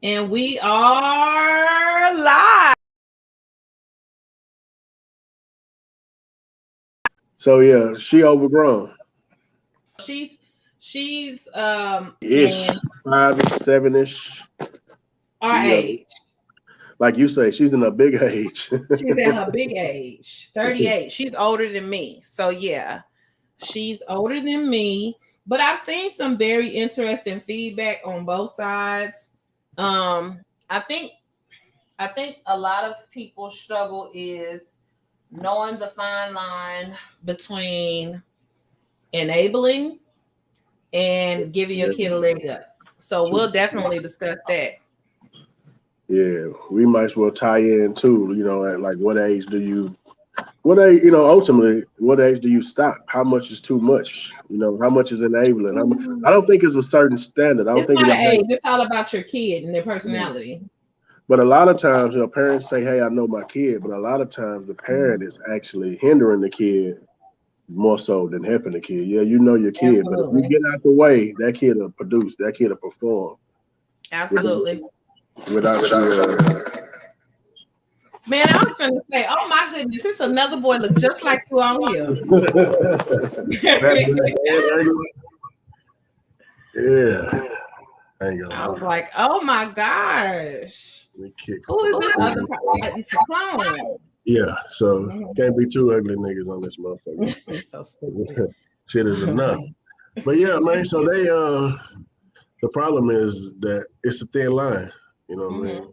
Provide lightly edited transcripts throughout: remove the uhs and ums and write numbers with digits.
And we are live. So yeah, she overgrown. She's she's Ish, in 5-ish, 7-ish. our She age. like you say, she's in a big age. She's at her big age, 38. She's older than me. So yeah, she's older than me. But I've seen some very interesting feedback on both sides. Um, I think I think a lot of people struggle is knowing the fine line between enabling and giving your kid a leg up. So we'll definitely discuss that. Yeah, we might as well tie in too. At like what age do you? What age? Ultimately, what age do you stop? How much is too much? How much is enabling? I don't think it's a certain standard. I don't It's think not it's an age. a. It's all about your kid and their personality. But a lot of times, parents say, "Hey, I know my kid," but a lot of times the parent is actually hindering the kid more so than helping the kid. Yeah, you know your kid, but if you Absolutely. get out the way, that kid will produce. That kid will perform without Absolutely. without you. Man, I was trying to say, oh my goodness, it's another boy look just like you on here. Yeah, I ain't gonna I was lie. like, oh my gosh. We kick. Who is this other person? It's a clone. Yeah, so can't be two ugly niggas on this motherfucker. It's so stupid. Shit is enough. But yeah, man. So the problem is that it's a thin line. You know what I mean?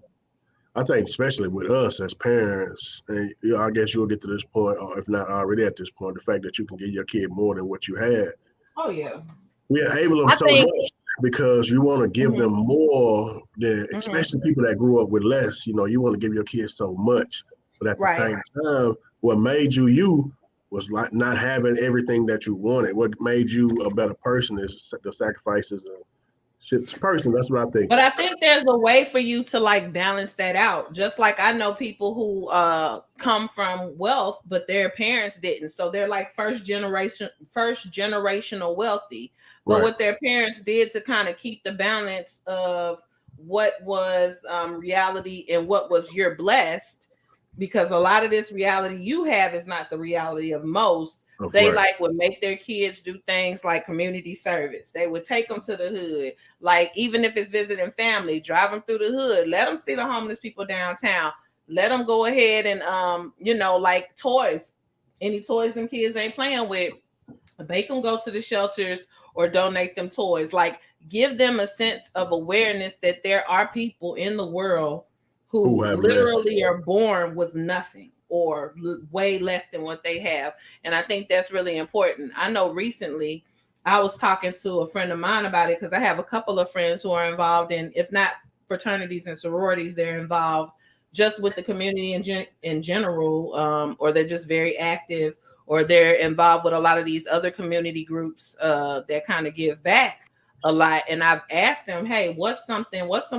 I think especially with us as parents, and I guess you'll get to this point, or if not already at this point, the fact that you can give your kid more than what you had. Oh yeah. We enable them I so think much because you want to give them more than, especially people that grew up with less. You want to give your kids so much, but at the right. same time, what made you was like not having everything that you wanted. What made you a better person is the sacrifices and shit. Person, that's what I think. But I think there's a way for you to like balance that out. Just like I know people who come from wealth, but their parents didn't. So they're like first generational wealthy. But Right. what their parents did to kind of keep the balance of what was reality and what was you're blessed, because a lot of this reality you have is not the reality of most. They Right. like would make their kids do things like community service. They would take them to the hood, like even if it's visiting family, drive them through the hood, let them see the homeless people downtown, let them go ahead and like toys, any toys them kids ain't playing with, make them go to the shelters or donate them toys. Like give them a sense of awareness that there are people in the world who Who have literally are born with nothing or way less than what they have. And I think that's really important. I know recently I was talking to a friend of mine about it because I have a couple of friends who are involved in, if not fraternities and sororities, they're involved just with the community in general, or they're just very active, or they're involved with a lot of these other community groups that kind of give back a lot. And I've asked them, hey, what's some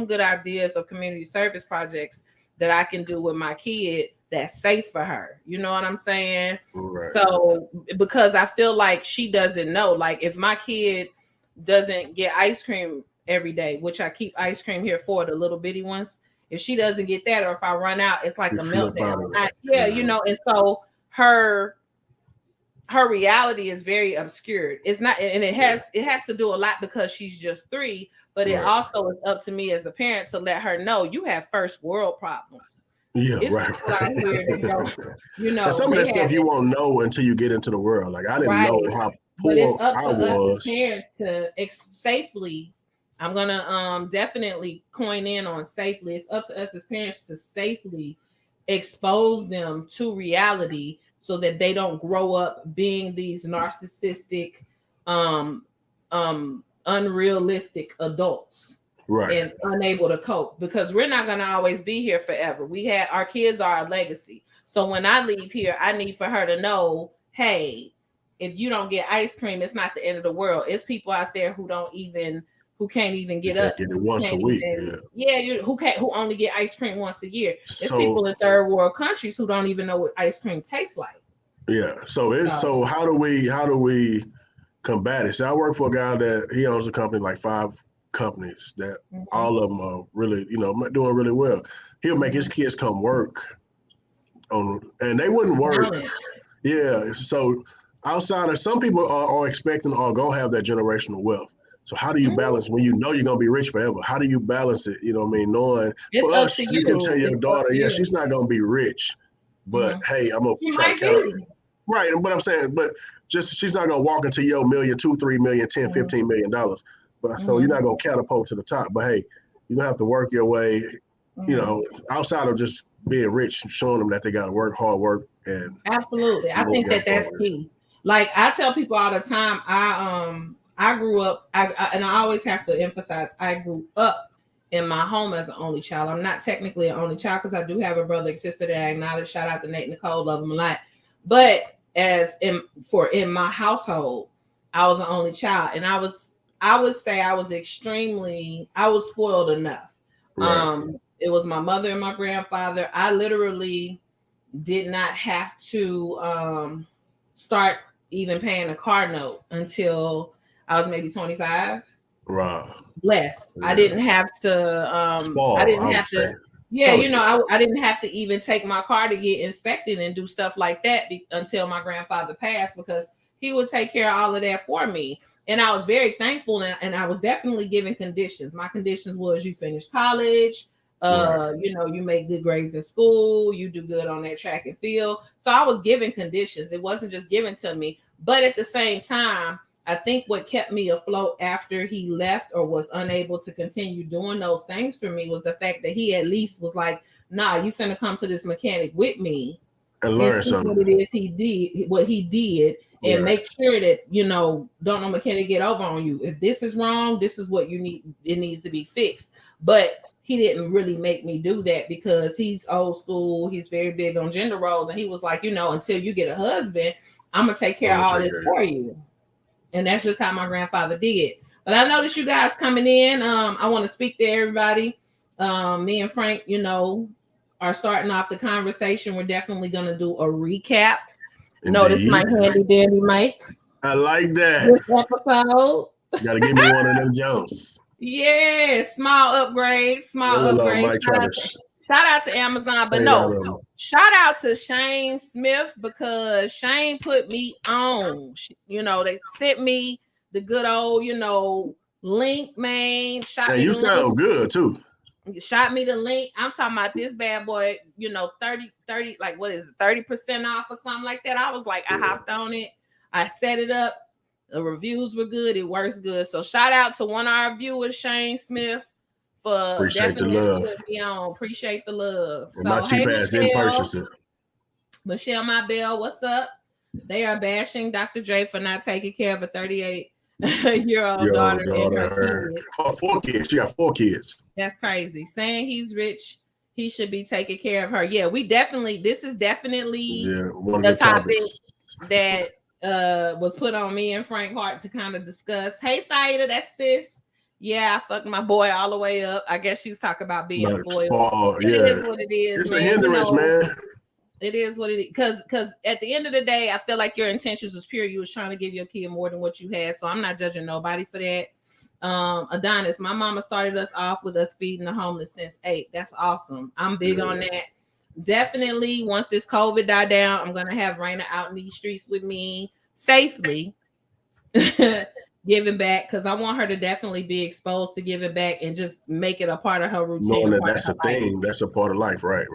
good ideas of community service projects that I can do with my kid that's safe for her? You know what I'm saying? Right. So because I feel like she doesn't know, like if my kid doesn't get ice cream every day, which I keep ice cream here for the little bitty ones, if she doesn't get that, or if I run out, it's like You a flip out meltdown. of it. And so her reality is very obscured. It's not, and it has to do a lot because she's just 3, but it also is up to me as a parent to let her know you have first world problems. Yeah, It's right. people out here that don't, And some of they that stuff you won't know until you get into the world. Like I didn't know how but it's poor up I to us was. as parents to safely. I'm gonna definitely coin in on safely. It's up to us as parents to safely expose them to reality so that they don't grow up being these narcissistic, um, unrealistic adults, Right. and unable to cope, because we're not going to always be here forever. Our kids are our legacy. So when I leave here, I need for her to know, hey, if you don't get ice cream, it's not the end of the world. It's people out there who can't even get up. Get it once a week. Who only get ice cream once a year. It's So people in third world countries who don't even know what ice cream tastes like. yeah. So how do we combat it? So I work for a guy that he owns a company like 5 companies that all of them are really, doing really well. He'll make his kids come work and they wouldn't work. Yeah. So outside of some people are expecting or gonna have that generational wealth. So how do you balance when you know you're gonna be rich forever? How do you balance it? You know what I mean? Knowing it's for up us, to you can tell your daughter, yeah, you. she's not gonna be rich, but hey, I'm gonna she try might to count. be. Right, but I'm saying, but just she's not gonna walk into your million, 2, 3 million, 10, $15 million. But so you're not gonna catapult to the top. But hey, you're gonna have to work your way, outside of just being rich, showing them that they gotta work, hard work, and absolutely. I think that's key. Like I tell people all the time, I grew up, and I always have to emphasize, I grew up in my home as an only child. I'm not technically an only child because I do have a brother and sister that I acknowledge. Shout out to Nate and Nicole, love them a lot. But in my household, I was an only child, and I would say I was spoiled enough. Right. It was my mother and my grandfather. I literally did not have to start even paying a car note until I was maybe 25. Right. Blessed. Yeah. I didn't have to Spoil, I didn't have to. Yeah, I didn't have to even take my car to get inspected and do stuff like that until my grandfather passed, because he would take care of all of that for me. And I was very thankful, and I was definitely given conditions. My conditions was you finish college, right. You make good grades in school, you do good on that track and field. So I was given conditions. It wasn't just given to me. But at the same time, I think what kept me afloat after he left or was unable to continue doing those things for me was the fact that he at least was like, nah, you finna come to this mechanic with me and learn something. What it is he did, and make sure that, don't no mechanic get over on you. If this is wrong, this is what you need. It needs to be fixed. But he didn't really make me do that because he's old school. He's very big on gender roles. And he was like, until you get a husband, I'm going to take care of all this for you. And that's just how my grandfather did. But I noticed you guys coming in. I want to speak to everybody. Me and Frank, are starting off the conversation. We're definitely going to do a recap. Notice my handy dandy mic. I like that. This episode. You got to give me one of them jumps. Yeah, small upgrade. Shout out to Amazon, but shout out to Shane Smith, because Shane put me on. They sent me the good old, link, man. You sound good too. Shot me the link. I'm talking about this bad boy, 30, like what is it, 30% off or something like that. I was like, I hopped on it. I set it up. The reviews were good. It works good. So shout out to one of our viewers, Shane Smith, for appreciate the love. Me on. Appreciate the love. And so, my cheap ass didn't purchase it. Michelle Mybell, what's up? They are bashing Dr. J for not taking care of a 38-year-old daughter and her kids. 4 kids. She got 4 kids. That's crazy. Saying he's rich, he should be taking care of her. Yeah, this is definitely the topic that was put on me and Frank Hart to kind of discuss. Hey, Saida, that's sis. Yeah, I fucked my boy all the way up. I guess she's talking about being spoiled. It is what it is. It's a hindrance, man. It is what it is. Because at the end of the day, I feel like your intentions was pure. You was trying to give your kid more than what you had. So I'm not judging nobody for that. Adonis, my mama started us off with us feeding the homeless since 8. That's awesome. I'm big on that. Definitely, once this COVID die down, I'm gonna have Raina out in these streets with me safely, giving back, because I want her to definitely be exposed to giving back and just make it a part of her routine. Knowing that that's a thing, that's a part of life, right.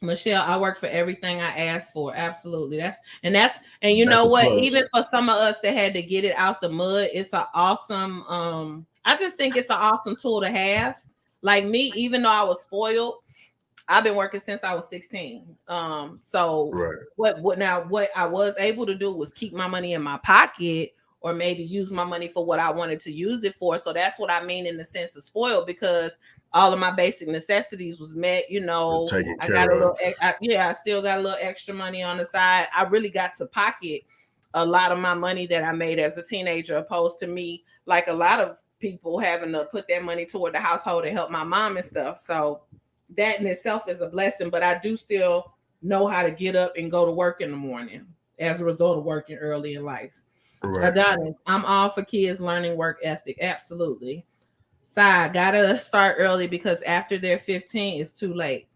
Michelle, I work for everything I asked for. Absolutely. And you know what? Even for some of us that had to get it out the mud, it's an awesome. I just think it's an awesome tool to have. Like me, even though I was spoiled, I've been working since I was 16. What I was able to do was keep my money in my pocket, or maybe use my money for what I wanted to use it for. So that's what I mean in the sense of spoiled, because all of my basic necessities was met. I got a little, I still got a little extra money on the side. I really got to pocket a lot of my money that I made as a teenager, opposed to me, like a lot of people, having to put their money toward the household and help my mom and stuff. So that in itself is a blessing, but I do still know how to get up and go to work in the morning as a result of working early in life. Right. Adonis, I'm all for kids learning work ethic. Absolutely. Gotta start early because after they're 15, it's too late.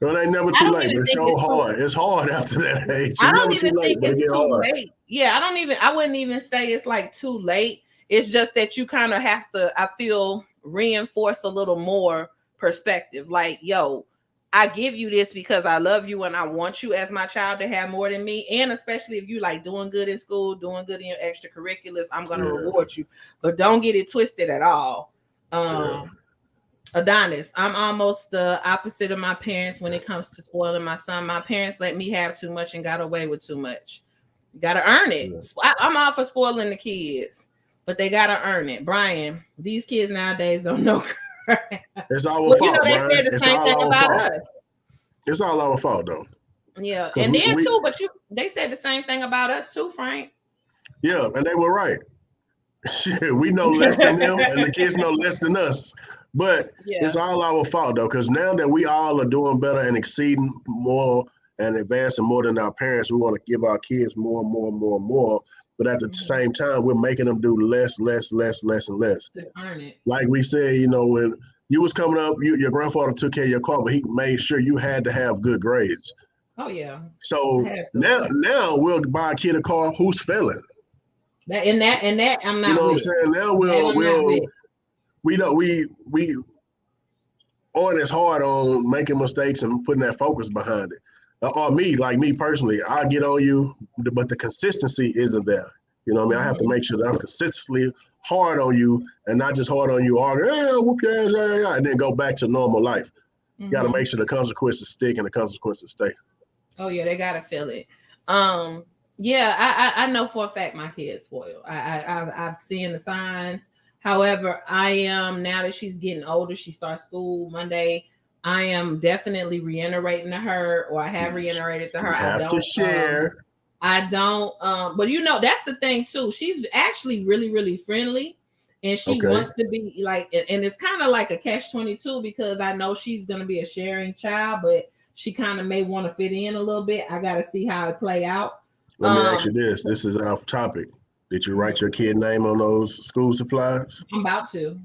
No, it ain't never I too don't late, even but it's think so it's too, hard. It's hard after that age. It's I don't never too even late, think but it it's get too hard. late. Yeah, I wouldn't even say it's like too late. It's just that you kind of have to, I feel, reinforce a little more perspective. Like, yo, I give you this because I love you and I want you as my child to have more than me. And especially if you like doing good in school, doing good in your extracurriculars, I'm gonna reward you. But don't get it twisted at all. Adonis, I'm almost the opposite of my parents when it comes to spoiling my son. My parents let me have too much and got away with too much. You gotta earn it. I'm all for spoiling the kids, but they gotta earn it. Brian, these kids nowadays don't know. It's our fault, they Brian. said the It's same all thing our about fault. us. It's all our fault, though. Yeah, and then too, but they said the same thing about us too, Frank. Yeah, and they were right. Shit, we know less than them, and the kids know less than us. But it's all our fault, though, because now that we all are doing better and exceeding more and advancing more than our parents, we want to give our kids more and more and more and more. But at the same time, we're making them do less and less. To earn it. Like we said, when you was coming up, your grandfather took care of your car, but he made sure you had to have good grades. Oh, yeah. So now we'll buy a kid a car who's failing. That I'm not. You know what I'm saying? Now we aren't as hard on making mistakes and putting that focus behind it. Or me personally, I get on you, but the consistency isn't there. You know what I mean? I have to make sure that I'm consistently hard on you and not just hard on you, whoop your ass, and then go back to normal life. You got to make sure the consequences stick and the consequences stay. Oh yeah, they gotta feel it. Yeah, I know for a fact my kid's spoiled. I've seen the signs. However, I am, now that she's getting older, she starts school Monday. I am definitely reiterating to her, or I have reiterated to her. You have to share. I don't. But that's the thing too. She's actually really, really friendly, and she wants to be like. And it's kind of like a catch-22 because I know she's gonna be a sharing child, but she kind of may want to fit in a little bit. I got to see how it play out. Let me ask you this. This is off topic. Did you write your kid name on those school supplies? I'm about to.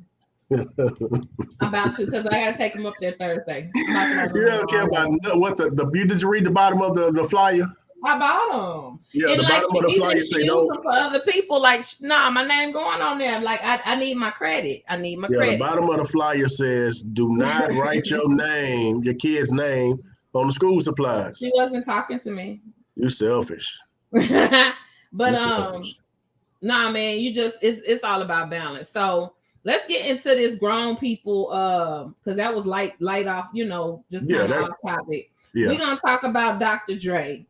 Because I got to take them up there Thursday. You don't care about what did you read the bottom of the flyer? I bought them. Yeah, and the bottom of the flyer say no. For other people, like, nah, my name going on there. Like, I need my credit. I need my credit. The bottom of the flyer says, do not write your name, your kid's name, on the school supplies. She wasn't talking to me. You selfish. But nah, man, it's all about balance. So let's get into this grown people, because that was light off, just kind of off topic. Yeah. We're gonna talk about Dr. Dre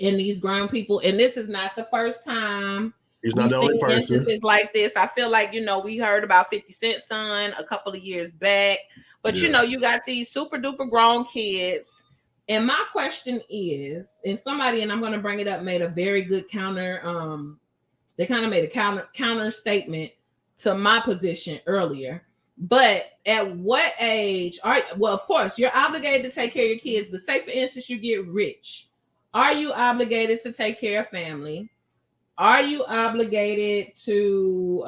and these grown people, and this is not the first time. He's not the only person. Instances like this. I feel like we heard about 50 Cent's son a couple of years back, but you got these super duper grown kids. And my question is, and I'm going to bring it up, made a very good counter. They kind of made a counter statement to my position earlier. But at what age of course, you're obligated to take care of your kids. But say, for instance, you get rich. Are you obligated to take care of family? Are you obligated to,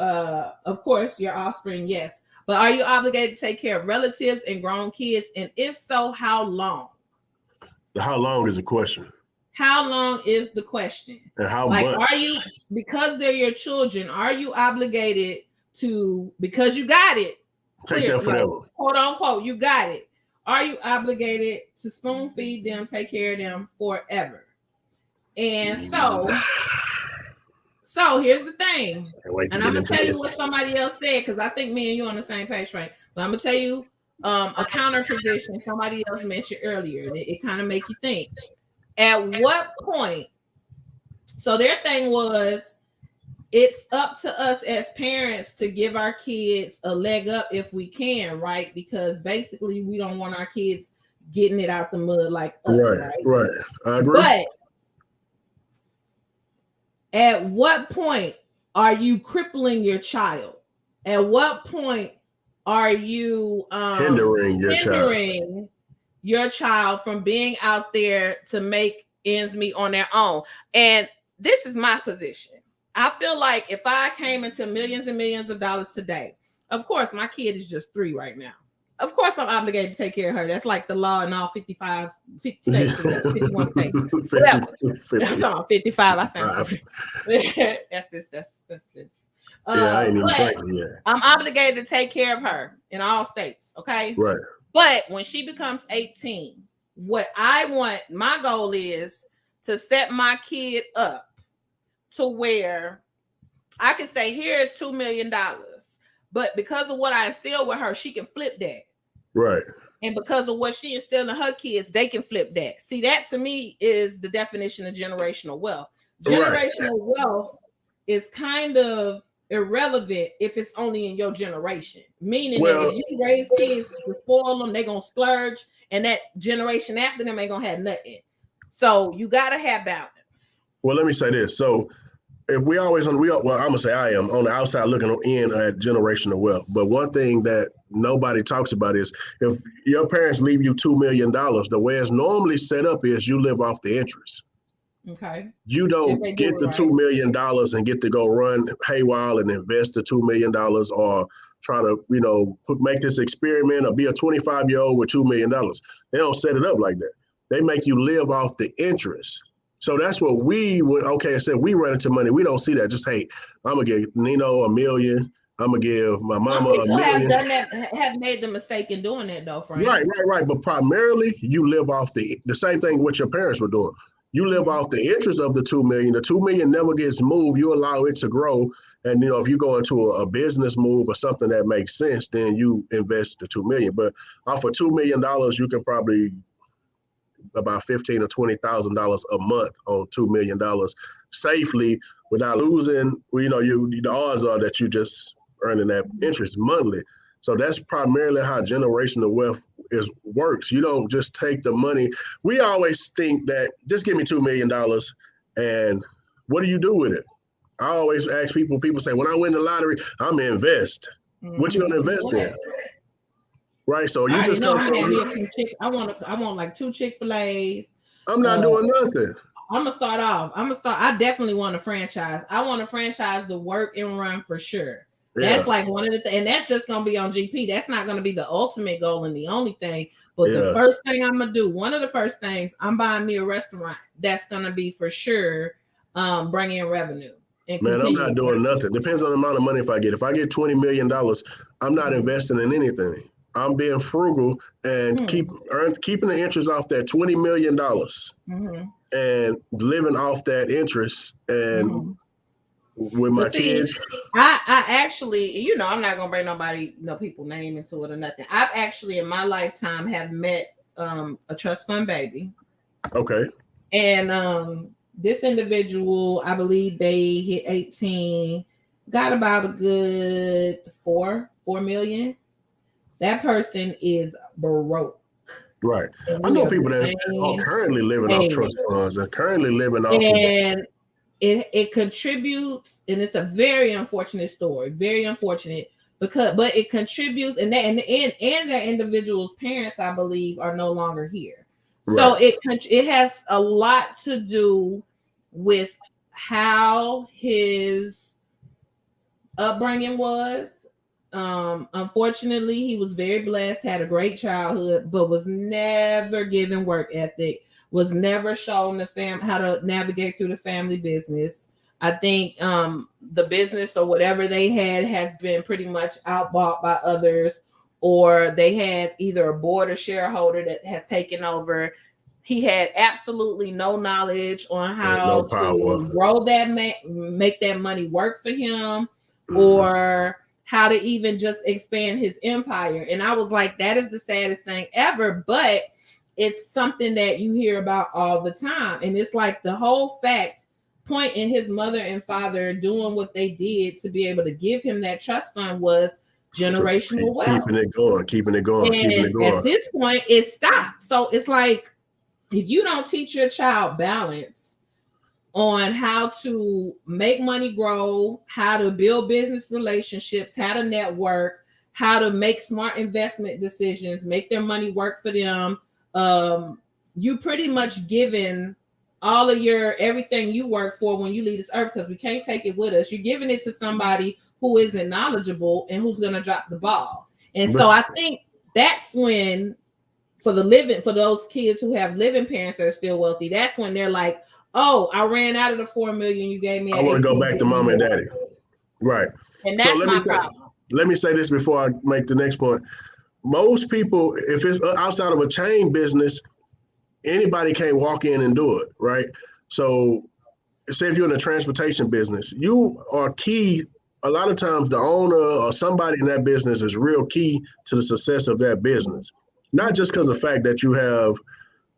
of course, your offspring? Yes. But are you obligated to take care of relatives and grown kids? And if so, how long? How long is the question? How long is the question? And how much? Are you, because they're your children, are you obligated to, because you got it? Take them forever. Quote unquote, you got it. Are you obligated to spoon feed them, take care of them forever? And so here's the thing. And I'm going to tell you what somebody else said, because I think me and you are on the same page, right? But I'm going to tell you a counter position somebody else mentioned earlier, and it kind of make you think. At what point? So their thing was, it's up to us as parents to give our kids a leg up if we can, right? Because basically we don't want our kids getting it out the mud like us, right? I agree. But at what point are you crippling your child? At what point are you hindering your child from being out there to make ends meet on their own? And this is my position. I feel like if I came into millions and millions of dollars today, Of course, my kid is just 3 right now. Of course, I'm obligated to take care of her. That's like the law in all 50 states, 51 states. 50, Whatever. 50. I'm talking about 55. I sound stupid. That's this. Yeah, I ain't even But thinking yet. I'm obligated to take care of her in all states. Okay. Right. But when she becomes 18, what I want, my goal is to set my kid up to where I can say, here is $2 million. But because of what I instilled with her, she can flip that. Right. And because of what she instilled in her kids, they can flip that. See, that to me is the definition of generational wealth. Generational wealth is kind of irrelevant if it's only in your generation. Meaning that if you raise kids to spoil them, they're going to splurge. And that generation after them ain't going to have nothing. So you got to have balance. Well, let me say this. So if I'm gonna say I am on the outside looking in at generational wealth. But one thing that nobody talks about is if your parents leave you $2 million, the way it's normally set up is you live off the interest. Okay. You don't get the $2 million and get to go run haywire and invest the $2 million or try to, make this experiment or be a 25-year-old with $2 million. They don't set it up like that. They make you live off the interest. So that's what we would, I said we run into money. We don't see that. Just, hey, I'm going to give Nino $1 million. I'm going to give my mama $1 million. Have made the mistake in doing that though, Frank. Right. But primarily you live off the same thing what your parents were doing. You live off the interest of the $2 million. The $2 million never gets moved. You allow it to grow. And, if you go into a business move or something that makes sense, then you invest the $2 million. But off of $2 million, you can probably about $15,000 or $20,000 a month on $2 million safely without losing. The odds are that you just earning that interest monthly. So that's primarily how generational wealth works. You don't just take the money. We always think that just give me $2 million and what do you do with it? I always ask people say, when I win the lottery, I'm going to invest. What you going to invest in? Right, so you just come from. I want like 2 Chick-fil-A's. I'm not doing nothing. I'm gonna start off. I definitely want a franchise. I want a franchise to work and run for sure. Yeah. That's like one of the things, and that's just gonna be on GP. That's not gonna be the ultimate goal and the only thing. But the first thing I'm gonna do, one of the first things, I'm buying me a restaurant. That's gonna be for sure, bring in revenue. Man, I'm not doing nothing. Depends on the amount of money if I get. If I get $20 million, I'm not investing in anything. I'm being frugal and keeping the interest off that $20 million and living off that interest and with my kids. I actually, I'm not gonna bring people name into it or nothing. I've actually in my lifetime have met a trust fund baby. Okay. And this individual, I believe they hit 18, got about a good 4 million. That person is broke. Right. I know people that are currently living off trust funds and currently living off. And it contributes, and it's a very unfortunate story, very unfortunate but it contributes, and that individual's parents, I believe, are no longer here. Right. So it has a lot to do with how his upbringing was. Unfortunately, he was very blessed, had a great childhood, but was never given work ethic, was never shown the how to navigate through the family business. I think the business or whatever they had has been pretty much outbought by others, or they had either a board or shareholder that has taken over. He had absolutely no knowledge on how to grow that, make that money work for him, or how to even just expand his empire. And I was like, that is the saddest thing ever, but it's something that you hear about all the time. And it's like the whole point in his mother and father doing what they did to be able to give him that trust fund was generational wealth. Keeping it going. At this point, it stopped. So it's like, if you don't teach your child balance on how to make money grow, how to build business relationships, how to network, how to make smart investment decisions, make their money work for them, you pretty much given all of everything you work for when you leave this earth, because we can't take it with us. You're giving it to somebody who isn't knowledgeable and who's going to drop the ball. And But so I think that's when, for those kids who have living parents that are still wealthy, that's when they're like, oh, I ran out of the $4 million you gave me. I want to go back to mom and daddy. Right. And that's my problem. Let me say this before I make the next point. Most people, if it's outside of a chain business, anybody can't walk in and do it, right? So say if you're in the transportation business, you are key. A lot of times the owner or somebody in that business is real key to the success of that business. Not just because of the fact that you have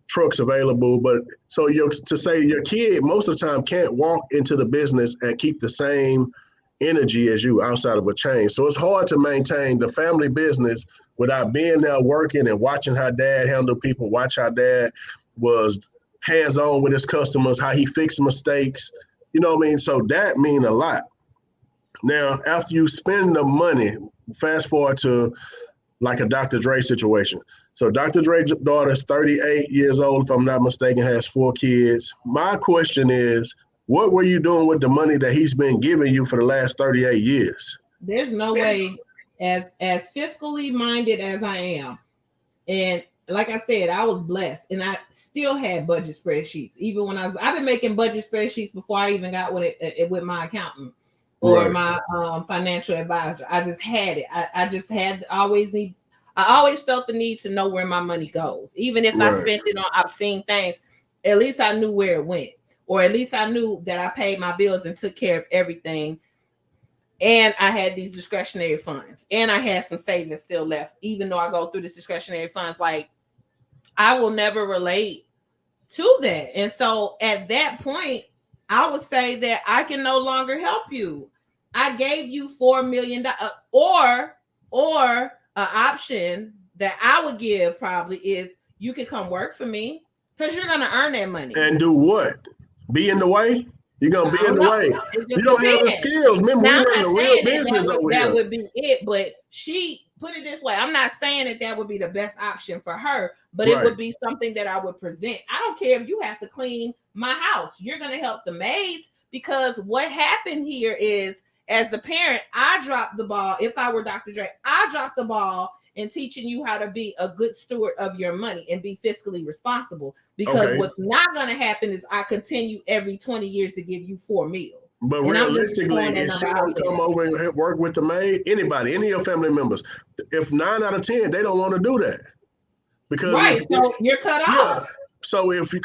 trucks available, but so to say your kid most of the time can't walk into the business and keep the same energy as you outside of a chain. So it's hard to maintain the family business without being there working and watching how dad handled people, watch how dad was hands-on with his customers, how he fixed mistakes. You know what I mean? So that mean a lot. Now, after you spend the money, fast forward to like a Dr. Dre situation. So Dr. Dre's daughter is 38 years old, if I'm not mistaken, has 4 kids. My question is, what were you doing with the money that he's been giving you for the last 38 years? There's no way, as fiscally minded as I am, and like I said, I was blessed, and I still had budget spreadsheets. Even when I've been making budget spreadsheets before I even got with it with my accountant or my financial advisor. I just had it. I always felt the need to know where my money goes. Even if I spent it on obscene things, at least I knew where it went. Or at least I knew that I paid my bills and took care of everything. And I had these discretionary funds. And I had some savings still left. Even though I go through this discretionary funds, like I will never relate to that. And so at that point, I would say that I can no longer help you. I gave you $4 million or an option that I would give probably is you can come work for me because you're going to earn that money. And do what? Be in the way? You're going to be in the way. You don't have the skills. Remember, we're running a real business over here. That would be it. But she put it this way. I'm not saying that would be the best option for her, but it would be something that I would present. I don't care if you have to clean my house. You're going to help the maids, because what happened here is, as the parent, I dropped the ball. If I were Dr. Dre, I dropped the ball in teaching you how to be a good steward of your money and be fiscally responsible. Because what's not going to happen is I continue every 20 years to give you $4 million. But realistically, if she don't come over and work with the maid, anybody, any of your family members, if 9 out of 10, they don't want to do that. Because so you're cut off. So if you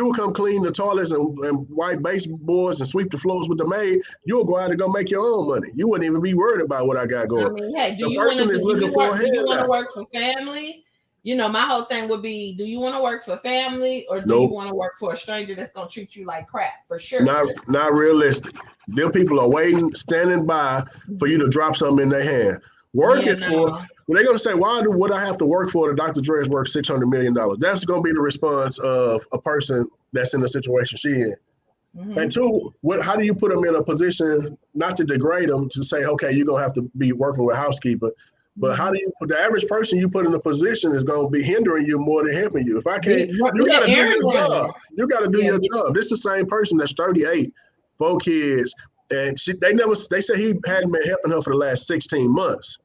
would come clean the toilets and wipe baseboards and sweep the floors with the maid, you'll go out and go make your own money. You wouldn't even be worried about what I got going. I mean, hey, do you want to work for family? You know, my whole thing would be, do you want to work for family, or do you want to work for a stranger that's going to treat you like crap? For sure. Not realistic. Them people are waiting, standing by for you to drop something in their hand. They're going to say, why would I have to work for it? Dr. Dre is worth $600 million. That's going to be the response of a person that's in the situation she in. Mm-hmm. And 2, how do you put them in a position, not to degrade them, to say, okay, you're going to have to be working with housekeeper. But how do you put the average person you put in a position is going to be hindering you more than helping you? If I can't, you got to do your job. You got to do your job. This is the same person that's 38, 4 kids, and they said he hadn't been helping her for the last 16 months.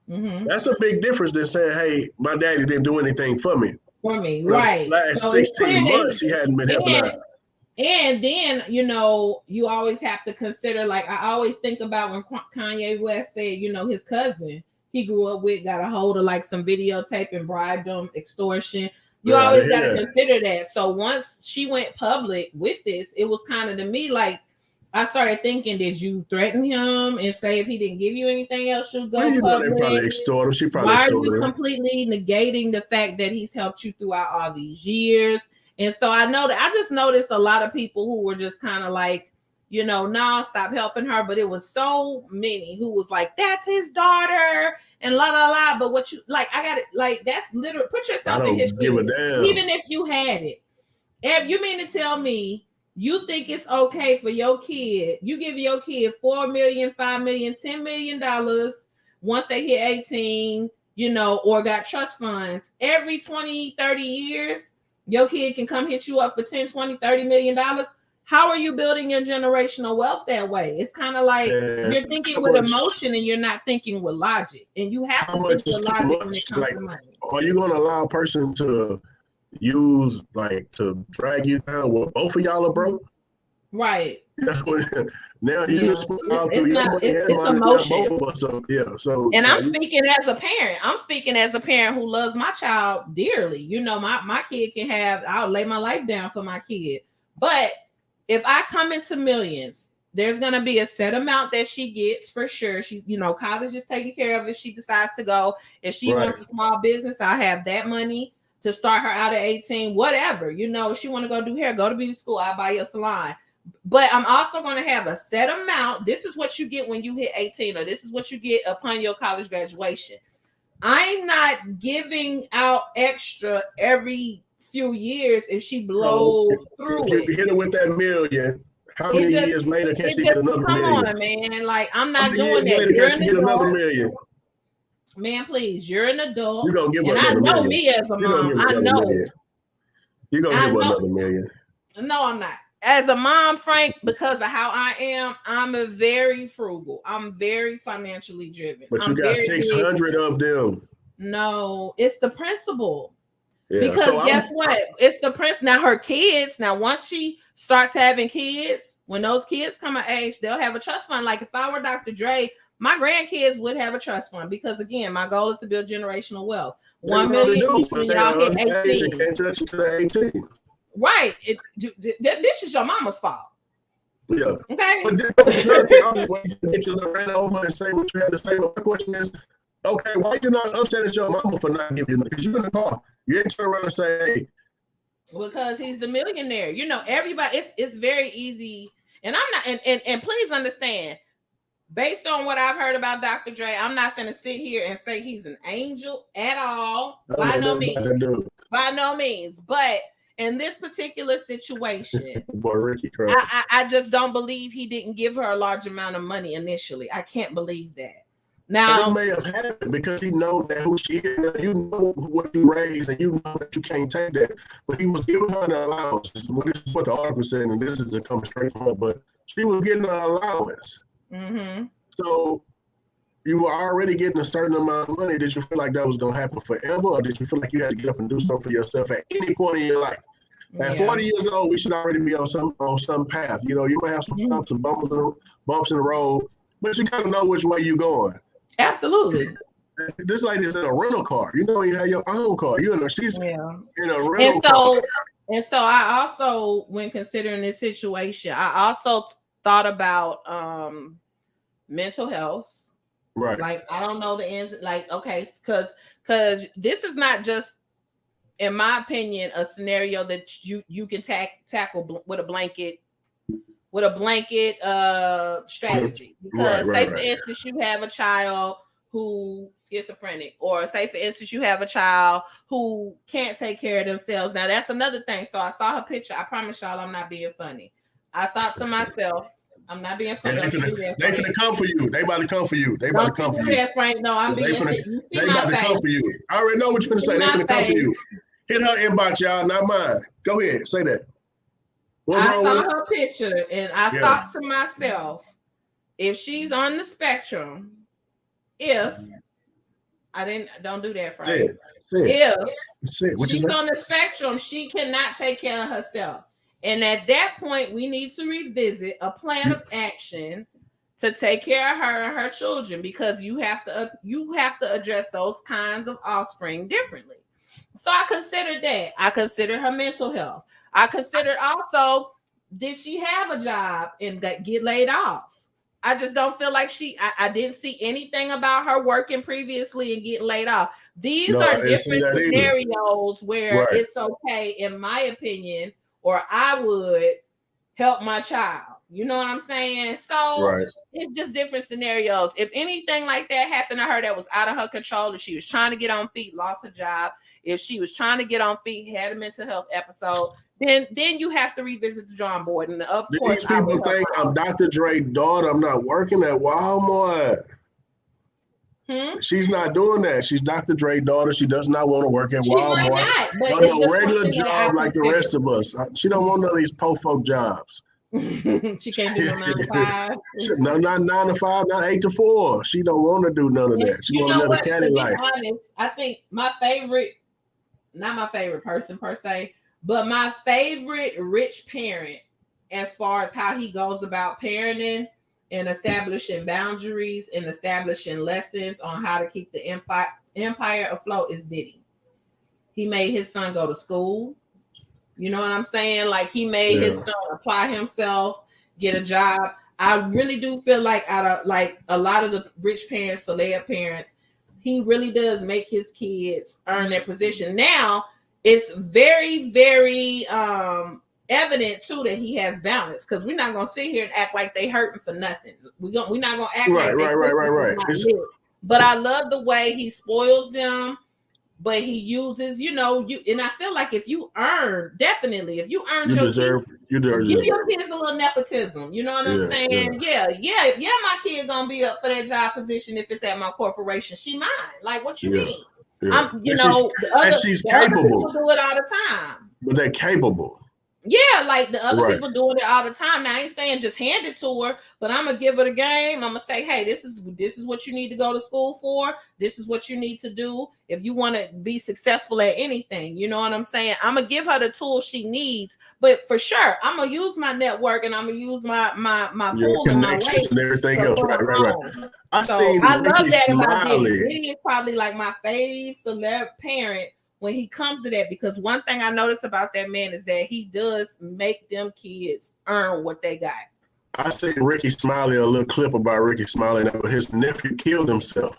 Mm-hmm. That's a big difference than saying, hey, my daddy didn't do anything for me. Right. Last 16 months, he hadn't been helping out. And then, you always have to consider, like, I always think about when Kanye West said, his cousin he grew up with got a hold of like some videotape and bribed him, extortion. You always got to consider that. So once she went public with this, it was kind of, to me, like, I started thinking, did you threaten him and say if he didn't give you anything else, she'll go public? They probably extort him. She probably Why are you completely negating the fact that he's helped you throughout all these years? And so I just noticed a lot of people who were just kind of like, no, stop helping her. But it was so many who was like, that's his daughter and la la la. But what you like, I got it. Like, that's literally, put yourself in his shoes. Even if you had it. If you mean to tell me you think it's okay for your kid, you give your kid $4 million, $5 million, $10 million once they hit 18, or got trust funds every 20, 30 years, your kid can come hit you up for $10, $20, $30 million. how are you building your generational wealth that way? It's kind of like you're thinking with emotion and you're not thinking with logic. And you have to think with logic when it comes to money. Are you going to allow a person to use, like, to drag you down where both of y'all are broke? Right. Now you just it's emotion. So and I'm speaking as a parent. I'm speaking as a parent who loves my child dearly. You know, my kid can have, I'll lay my life down for my kid. But if I come into millions, there's going to be a set amount that she gets for sure. She, you know, college is taken care of if she decides to go. If she wants a small business, I'll have that money to start her out at 18, whatever. You know, if she want to go do hair, go to beauty school, I'll buy you a salon. But I'm also going to have a set amount. This is what you get when you hit 18, or this is what you get upon your college graduation. I'm not giving out extra every few years if she blows through it. Hit her with that million. How many years later can she get another million? Come on, man. Like, I'm not doing that. Can she get another million? Man, please. You're an adult. You're going to give her another million. I know me as a mom. I know. You're going to give her another million. No, I'm not. As a mom, Frank, because of how I am, I'm very frugal. I'm very financially driven. But you got 600 of them. No, it's the principle. Yeah, because guess what? It's the prince. Now her kids. Now once she starts having kids, when those kids come of age, they'll have a trust fund. Like if I were Dr. Dre, my grandkids would have a trust fund because again, my goal is to build generational wealth. 1 million each when y'all hit 18. Can't touch it to the 18. Right. This is your mama's fault. Yeah. Okay. But I was waiting to get you to run over and say what you had to say. But my question is, okay, why you not upset at your mama for not giving you? Because you're in the car. You ain't turn around and say, hey. Because he's the millionaire. You know, everybody, it's very easy. And I'm not, and please understand, based on what I've heard about Dr. Dre, I'm not finna sit here and say he's an angel at all. By no means. By no means. But in this particular situation, I just don't believe he didn't give her a large amount of money initially. I can't believe that. Now, it may have happened because he knows that who she is. You know what you raised, and you know that you can't take that. But he was giving her an allowance. This is what the article said, and this isn't coming straight from her. But she was getting an allowance. Mm-hmm. So you were already getting a certain amount of money. Did you feel like that was going to happen forever, or did you feel like you had to get up and do something for yourself at any point in your life? At 40 years old, we should already be on some path. You know, you might have some bumps in the road, but you got to know which way you're going. Absolutely. Just like this in a rental car. You know, you have your own car. You know, she's in a rental car. And so I also, when considering this situation, I also thought about mental health. Right. Like, I don't know the ends. Like, okay, because this is not just, in my opinion, a scenario that you can tackle with a blanket strategy. Because for instance, you have a child who schizophrenic, or say for instance, you have a child who can't take care of themselves. Now that's another thing. So I saw her picture. I promise y'all I'm not being funny. I thought to myself, I'm not being funny. They finna come for you. They about to come for you. They about to come for you. That, Frank. No, I'm being serious. They about to come for you. I already know what you're finna say. They finna come for you. Hit her inbox, y'all, not mine. Go ahead, say that. I saw her picture and I thought to myself, if she's on the spectrum, don't do that, Frank. If she's on the spectrum, she cannot take care of herself. And at that point, we need to revisit a plan of action to take care of her and her children, because you have to address those kinds of offspring differently. So I considered that. I considered her mental health. I considered also, did she have a job and get laid off? I just don't feel like I didn't see anything about her working previously and getting laid off. These are different scenarios where it's okay, in my opinion, or I would help my child. You know what I'm saying? So it's just different scenarios. If anything like that happened to her that was out of her control, if she was trying to get on feet, lost her job, if she was trying to get on feet, had a mental health episode, then you have to revisit the drawing board. And of course, these people think I'm Dr. Dre's daughter. I'm not working at Walmart. She's not doing that. She's Dr. Dre's daughter. She does not want to work at Walmart. She want a regular job like the rest of us. She don't want none of these po folk jobs. She can't do no 9 to 5. No, not 9 to 5, not 8 to 4. She don't want to do none of that. She You want to know live a what? caddy To be life. honest, I think my favorite, not my favorite person per se, but my favorite rich parent, as far as how he goes about parenting and establishing boundaries and establishing lessons on how to keep the empire afloat, is Diddy. He made his son go to school. You know what I'm saying? Like, he made his son apply himself, get a job. I really do feel like, out of like a lot of the rich parents, celeb parents, he really does make his kids earn their position. Now, it's very, very evident too that he has balance, because we're not gonna sit here and act like they hurting for nothing. We're not gonna act like right. But I love the way he spoils them. But he uses, you and I feel like if you earn you deserve, give your kids a little nepotism. You know what I'm saying? Yeah. My kid gonna be up for that job position if it's at my corporation. She mine. Like, what you mean? Yeah. She's capable. Other people do it all the time. But they're capable. Yeah, like the other people doing it all the time. Now, I ain't saying just hand it to her, but I'm gonna give her the game. I'm gonna say, hey, this is what you need to go to school for. This is what you need to do if you want to be successful at anything. You know what I'm saying? I'm gonna give her the tools she needs, but for sure, I'm gonna use my network and I'm gonna use my pool and my weight and everything else. Right. I love that about Diddy. Diddy is probably like my fave celeb parent when he comes to that, because one thing I notice about that man is that he does make them kids earn what they got. I seen Ricky Smiley, a little clip about Ricky Smiley, and his nephew killed himself.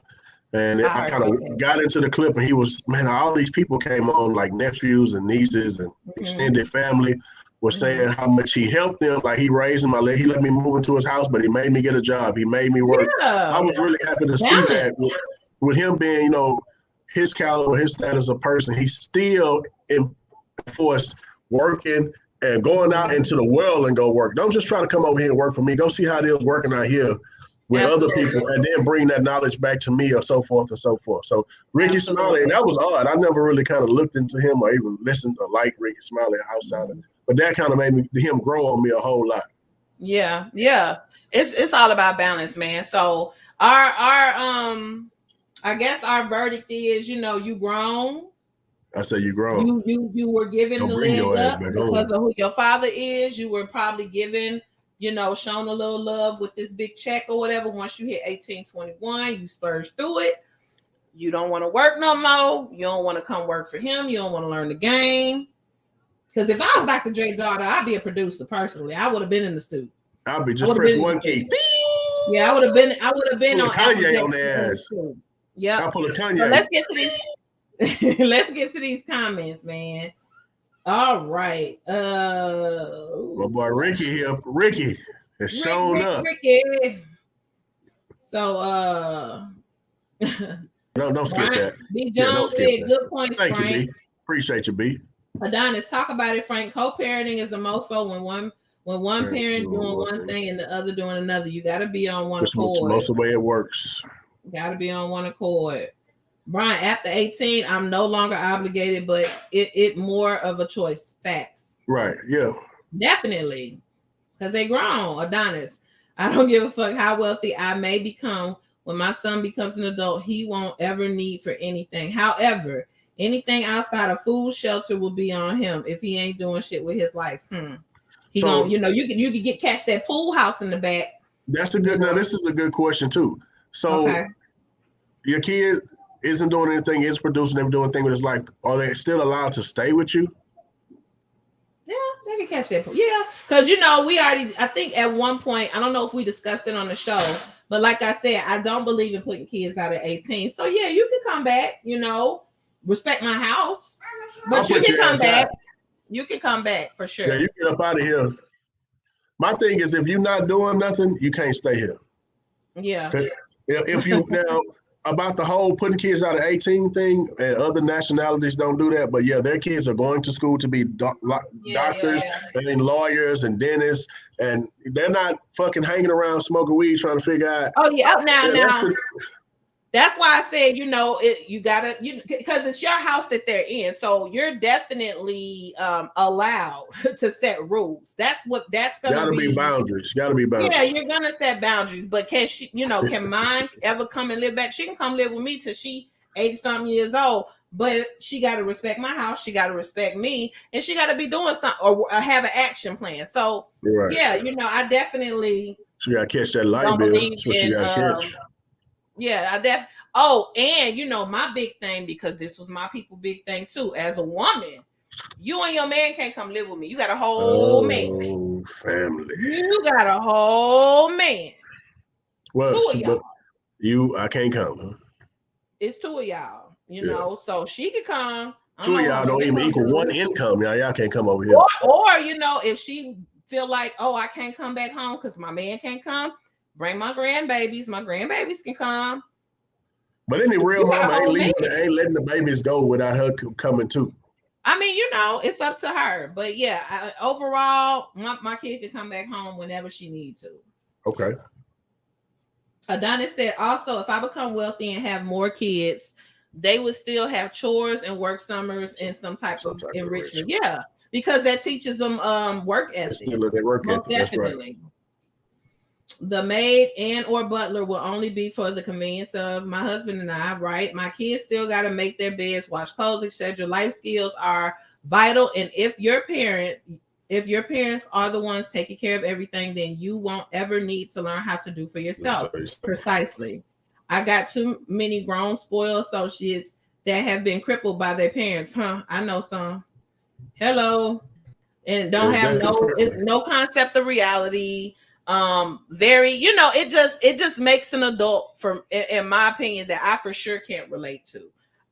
And I kind of got into the clip, and he was, man, all these people came on, like nephews and nieces and extended family, was saying how much he helped them. Like, he raised them. He let me move into his house, but he made me get a job. He made me work. I was really happy to see that with him being, his caliber, his status of person, he's still enforced working and going out into the world and go work. Don't just try to come over here and work for me. Go see how it is working out here with other people, and then bring that knowledge back to me, or so forth and so forth. So Ricky Smiley, and that was odd. I never really kind of looked into him or even listened or liked Ricky Smiley outside of it. But that kind of made him grow on me a whole lot. Yeah. It's all about balance, man. So our I guess our verdict is, you grown. I say you grown. You were given the leg up because of who your father is. You were probably given, shown a little love with this big check or whatever. Once you hit 18, 21, you splurge through it. You don't want to work no more. You don't want to come work for him. You don't want to learn the game. Because if I was Dr. Dre's daughter, I'd be a producer personally. I would have been in the studio. I'd be just press one key. Yeah, I would have been on Kanye on their ass. Yeah. I'll pull a Kanye. So let's get to these. Let's get to these comments, man. All right. My boy Ricky here. Ricky has shown up. Ricky. So don't skip that. B. Jones said, good points, Thank Frank. you, B. Appreciate you, B. Adonis, talk about it, Frank. Co-parenting is a mofo when one parent doing one thing and the other doing another. You got to be on one accord. Most of the way it works. Got to be on one accord. Brian, after 18, I'm no longer obligated, but it more of a choice. Facts. Right. Yeah. Definitely. Because they grown. Adonis, I don't give a fuck how wealthy I may become. When my son becomes an adult, he won't ever need for anything. However, anything outside of food, shelter will be on him if he ain't doing shit with his life. He you can catch that pool house in the back. That's a good. Now this is a good question too. So your kid isn't doing anything, is producing them, doing things with his life. Are they still allowed to stay with you? Yeah, they can catch that pool. Yeah, because we already. I think at one point, I don't know if we discussed it on the show, but like I said, I don't believe in putting kids out at 18. So yeah, you can come back. Respect my house, but you can come back. You can come back for sure. Yeah, you get up out of here. My thing is, if you're not doing nothing, you can't stay here. Yeah. If you now about the whole putting kids out of 18 thing, and other nationalities don't do that, but yeah, their kids are going to school to be doctors and lawyers and dentists, and they're not fucking hanging around smoking weed trying to figure out. Oh yeah, now That's why I said, you gotta, because it's your house that they're in, so you're definitely allowed to set rules. That's gonna be boundaries. Gotta be boundaries. Yeah, you're gonna set boundaries. But can she, can mine ever come and live back? She can come live with me till she 80-something years old. But she got to respect my house. She got to respect me, and she got to be doing something or have an action plan. So yeah, I definitely. She got to catch that light bill. That's what she got to catch. Yeah, Oh, and my big thing, because this was my people big thing too. As a woman, you and your man can't come live with me. You got a whole man. Family. You got a whole man. Well, two of y'all. I can't come. Huh? It's two of y'all. So she could come. Two of y'all don't even equal one income. Y'all can't come over here. Or if she feel like, oh, I can't come back home because my man can't come, bring my grandbabies. My grandbabies can come. But any real mama ain't letting the babies go without her coming too. I mean, it's up to her. But yeah, overall, my kid can come back home whenever she needs to. Okay. Adonis said, also, if I become wealthy and have more kids, they would still have chores and work summers and some type of enrichment. Yeah, because that teaches them work ethic. Most definitely. Right. The maid and or butler will only be for the convenience of my husband and I, right? My kids still got to make their beds, wash clothes, etc. Life skills are vital, and if your parents are the ones taking care of everything, then you won't ever need to learn how to do for yourself. Precisely. I got too many grown spoiled associates that have been crippled by their parents. I know some. Hello. And don't have no concept of reality. It just makes an adult, in my opinion, that I for sure can't relate to.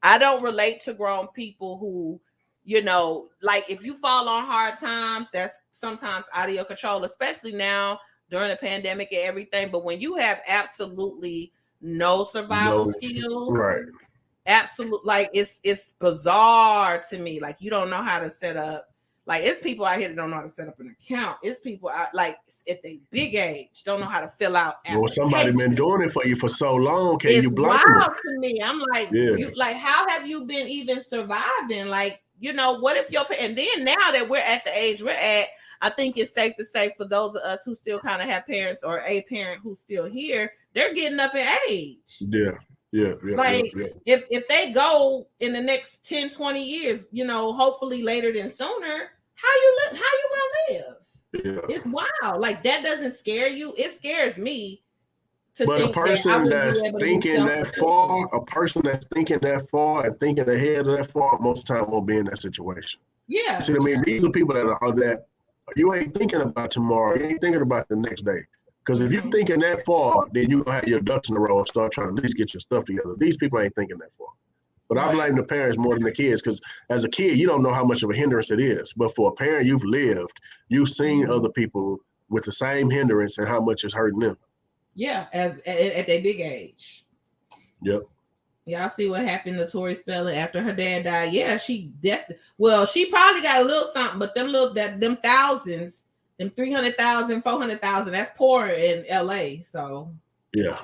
I don't relate to grown people who, like if you fall on hard times, that's sometimes out of your control, especially now during the pandemic and everything. But when you have absolutely no survival skills, right? Absolute, like it's bizarre to me. Like you don't know how to set up. Like it's people out here that don't know how to set up an account. It's people out like if they big age don't know how to fill out. Well, somebody been doing it for you for so long. Can you blame them? It's wild to me. I'm like, how have you been even surviving? Like, what if and then now that we're at the age we're at, I think it's safe to say for those of us who still kind of have parents or a parent who's still here, they're getting up in age. Yeah. Like if they go in the next 10, 20 years, hopefully later than sooner, how you gonna live? Yeah. It's wild. Like that doesn't scare you. It scares me. But a person that's thinking that far and thinking ahead of that far, most of the time won't be in that situation. Yeah. See what I mean? These are people that you ain't thinking about tomorrow. You ain't thinking about the next day. Because if you're thinking that far, then you're going to have your ducks in a row and start trying to at least get your stuff together. These people ain't thinking that far. But I blame the parents more than the kids, because as a kid, you don't know how much of a hindrance it is. But for a parent, you've seen other people with the same hindrance and how much it's hurting them. Yeah, at their big age. Yep. Y'all see what happened to Tori Spelling after her dad died? Yeah, she probably got a little something, but them thousands, them 300,000, 400,000, that's poor in LA. So yeah.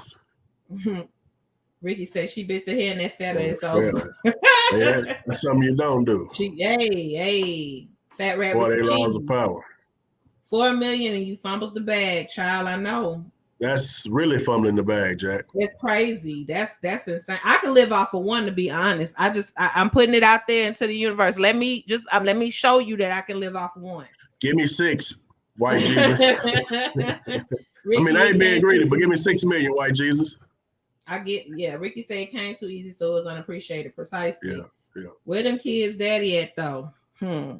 Ricky said she bit the hair in that feta. It's over. Yeah, that's something you don't do. Fat rat. 48 laws of power. 4 million and you fumbled the bag, child. I know. That's really fumbling the bag, Jack. It's crazy. That's insane. I could live off of one, to be honest. I'm putting it out there into the universe. Let me show you that I can live off of one. Give me 6, white Jesus. Ricky, I ain't being greedy, but give me 6 million, white Jesus. Ricky said it came too easy, so it was unappreciated. Precisely. Yeah. Where them kids' daddy at though?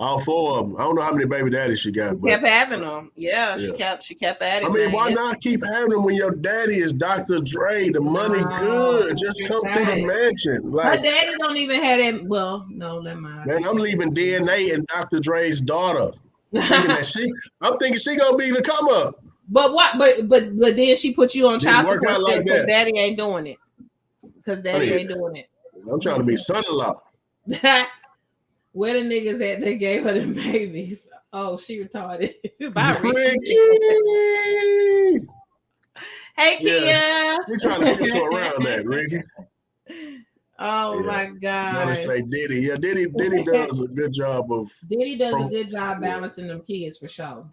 All 4 of them. I don't know how many baby daddies she got. She kept having them. Yeah, she kept adding. I mean, why not keep having them when your daddy is Dr. Dre? The money good. Just come through the mansion. Like, her daddy don't even have that. Well, no, never mind. Man, I'm leaving DNA in Dr. Dre's daughter. I'm thinking she gonna be the come up. But what? But then she put you on child support like because daddy ain't doing it. Ain't doing it. I'm trying to be son-in-law. Where the niggas at? They gave her the babies. Oh, she retarded. Bye, Ricky. Hey, Kia. We're trying to get you around that, Ricky. Oh my I'm gonna gosh. say Diddy. Yeah, Diddy does a good job of. Diddy does a good job balancing them kids for sure.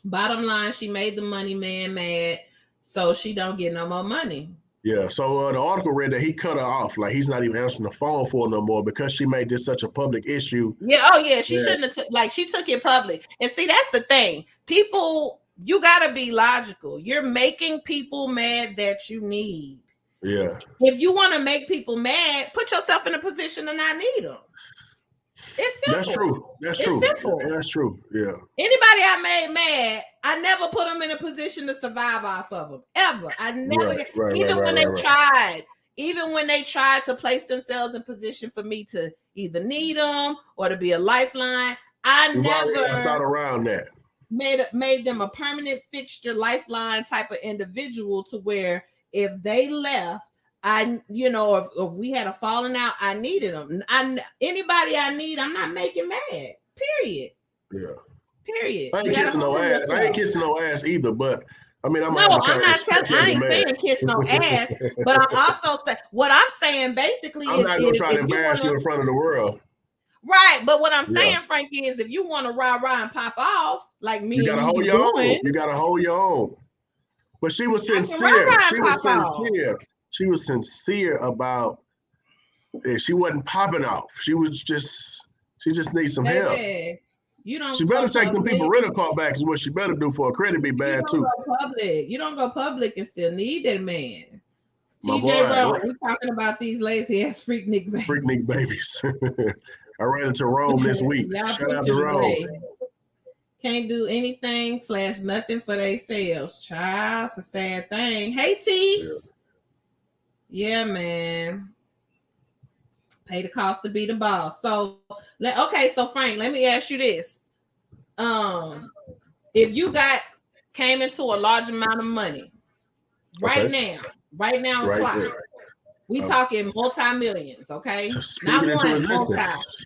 Bottom line, she made the money man mad, so she don't get no more money. Yeah. So the article read that he cut her off, like he's not even answering the phone for her no more because she made this such a public issue. Yeah. Oh yeah. She shouldn't have. Like she took it public. And see, that's the thing. People, you gotta be logical. You're making people mad that you need. Yeah. If you want to make people mad, put yourself in a position to not need them. It's simple. That's true. That's it's true. Simple. That's true. Yeah. Anybody I made mad, I never put them in a position to survive off of them. Ever. I never. Even when they tried to place themselves in position for me to either need them or to be a lifeline, I thought around that. Made them a permanent fixture, lifeline type of individual to where if they left, if we had a falling out, I needed them. Anybody I need, I'm not making mad. Period. Yeah. Period. I ain't kissing no ass. I ain't kissing no ass either, but I mean, I'm not telling. I ain't saying kiss no ass, but I'm also saying what I'm saying basically I'm not gonna try to embarrass you in front of the world. Right, but what I'm saying, Frankie, is if you want to rah and pop off like me, you gotta hold your own. You gotta hold your own. But she was sincere. She was sincere about it. She wasn't popping off. She just needs some help. She better take them people rental car back is what she better do for her credit be bad too. You don't go public and still need that man. TJ Rowe, we talking about these lazy ass freaknik babies. Freaknik babies. I ran into Rome this week. Shout out to Rome. Can't do anything / nothing for themselves. Child, it's a sad thing. Hey, Tees. Yeah, man. Pay the cost to be the boss. So, so Frank, let me ask you this. If you came into a large amount of money right now, clock, we talking multi-millions, okay? Not one, existence.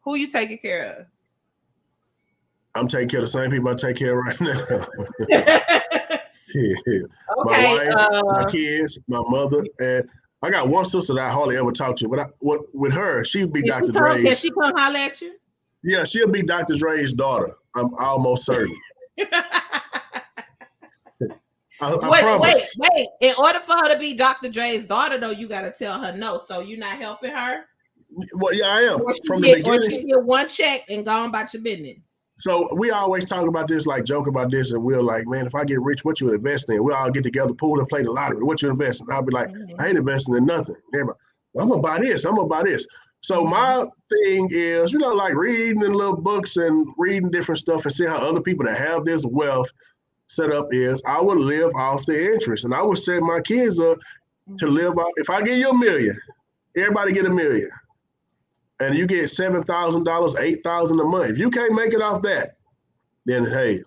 Who you taking care of? I'm taking care of the same people I take care of right now. Okay, my wife, my kids, my mother, and I got one sister that I hardly ever talk to. But with her, she would be Dr. Dre's. Can she come holler at you? Yeah, she'll be Dr. Dre's daughter. I'm almost certain. Wait. In order for her to be Dr. Dre's daughter, though, you got to tell her no. So you're not helping her? Well, yeah, I am. Or she get one check and go on about your business. So we always talk about this, like joke about this, and we're like, man, if I get rich, what you invest in? We all get together, pool and play the lottery. What you invest in? I'll be like, I ain't investing in nothing. Everybody, I'm gonna buy this. So my thing is, like reading in little books and reading different stuff and seeing how other people that have this wealth set up is, I would live off the interest. And I would set my kids up to live off. If I give you $1 million, everybody get $1 million. And you get $7,000, $8,000 a month. If you can't make it off that, then hey,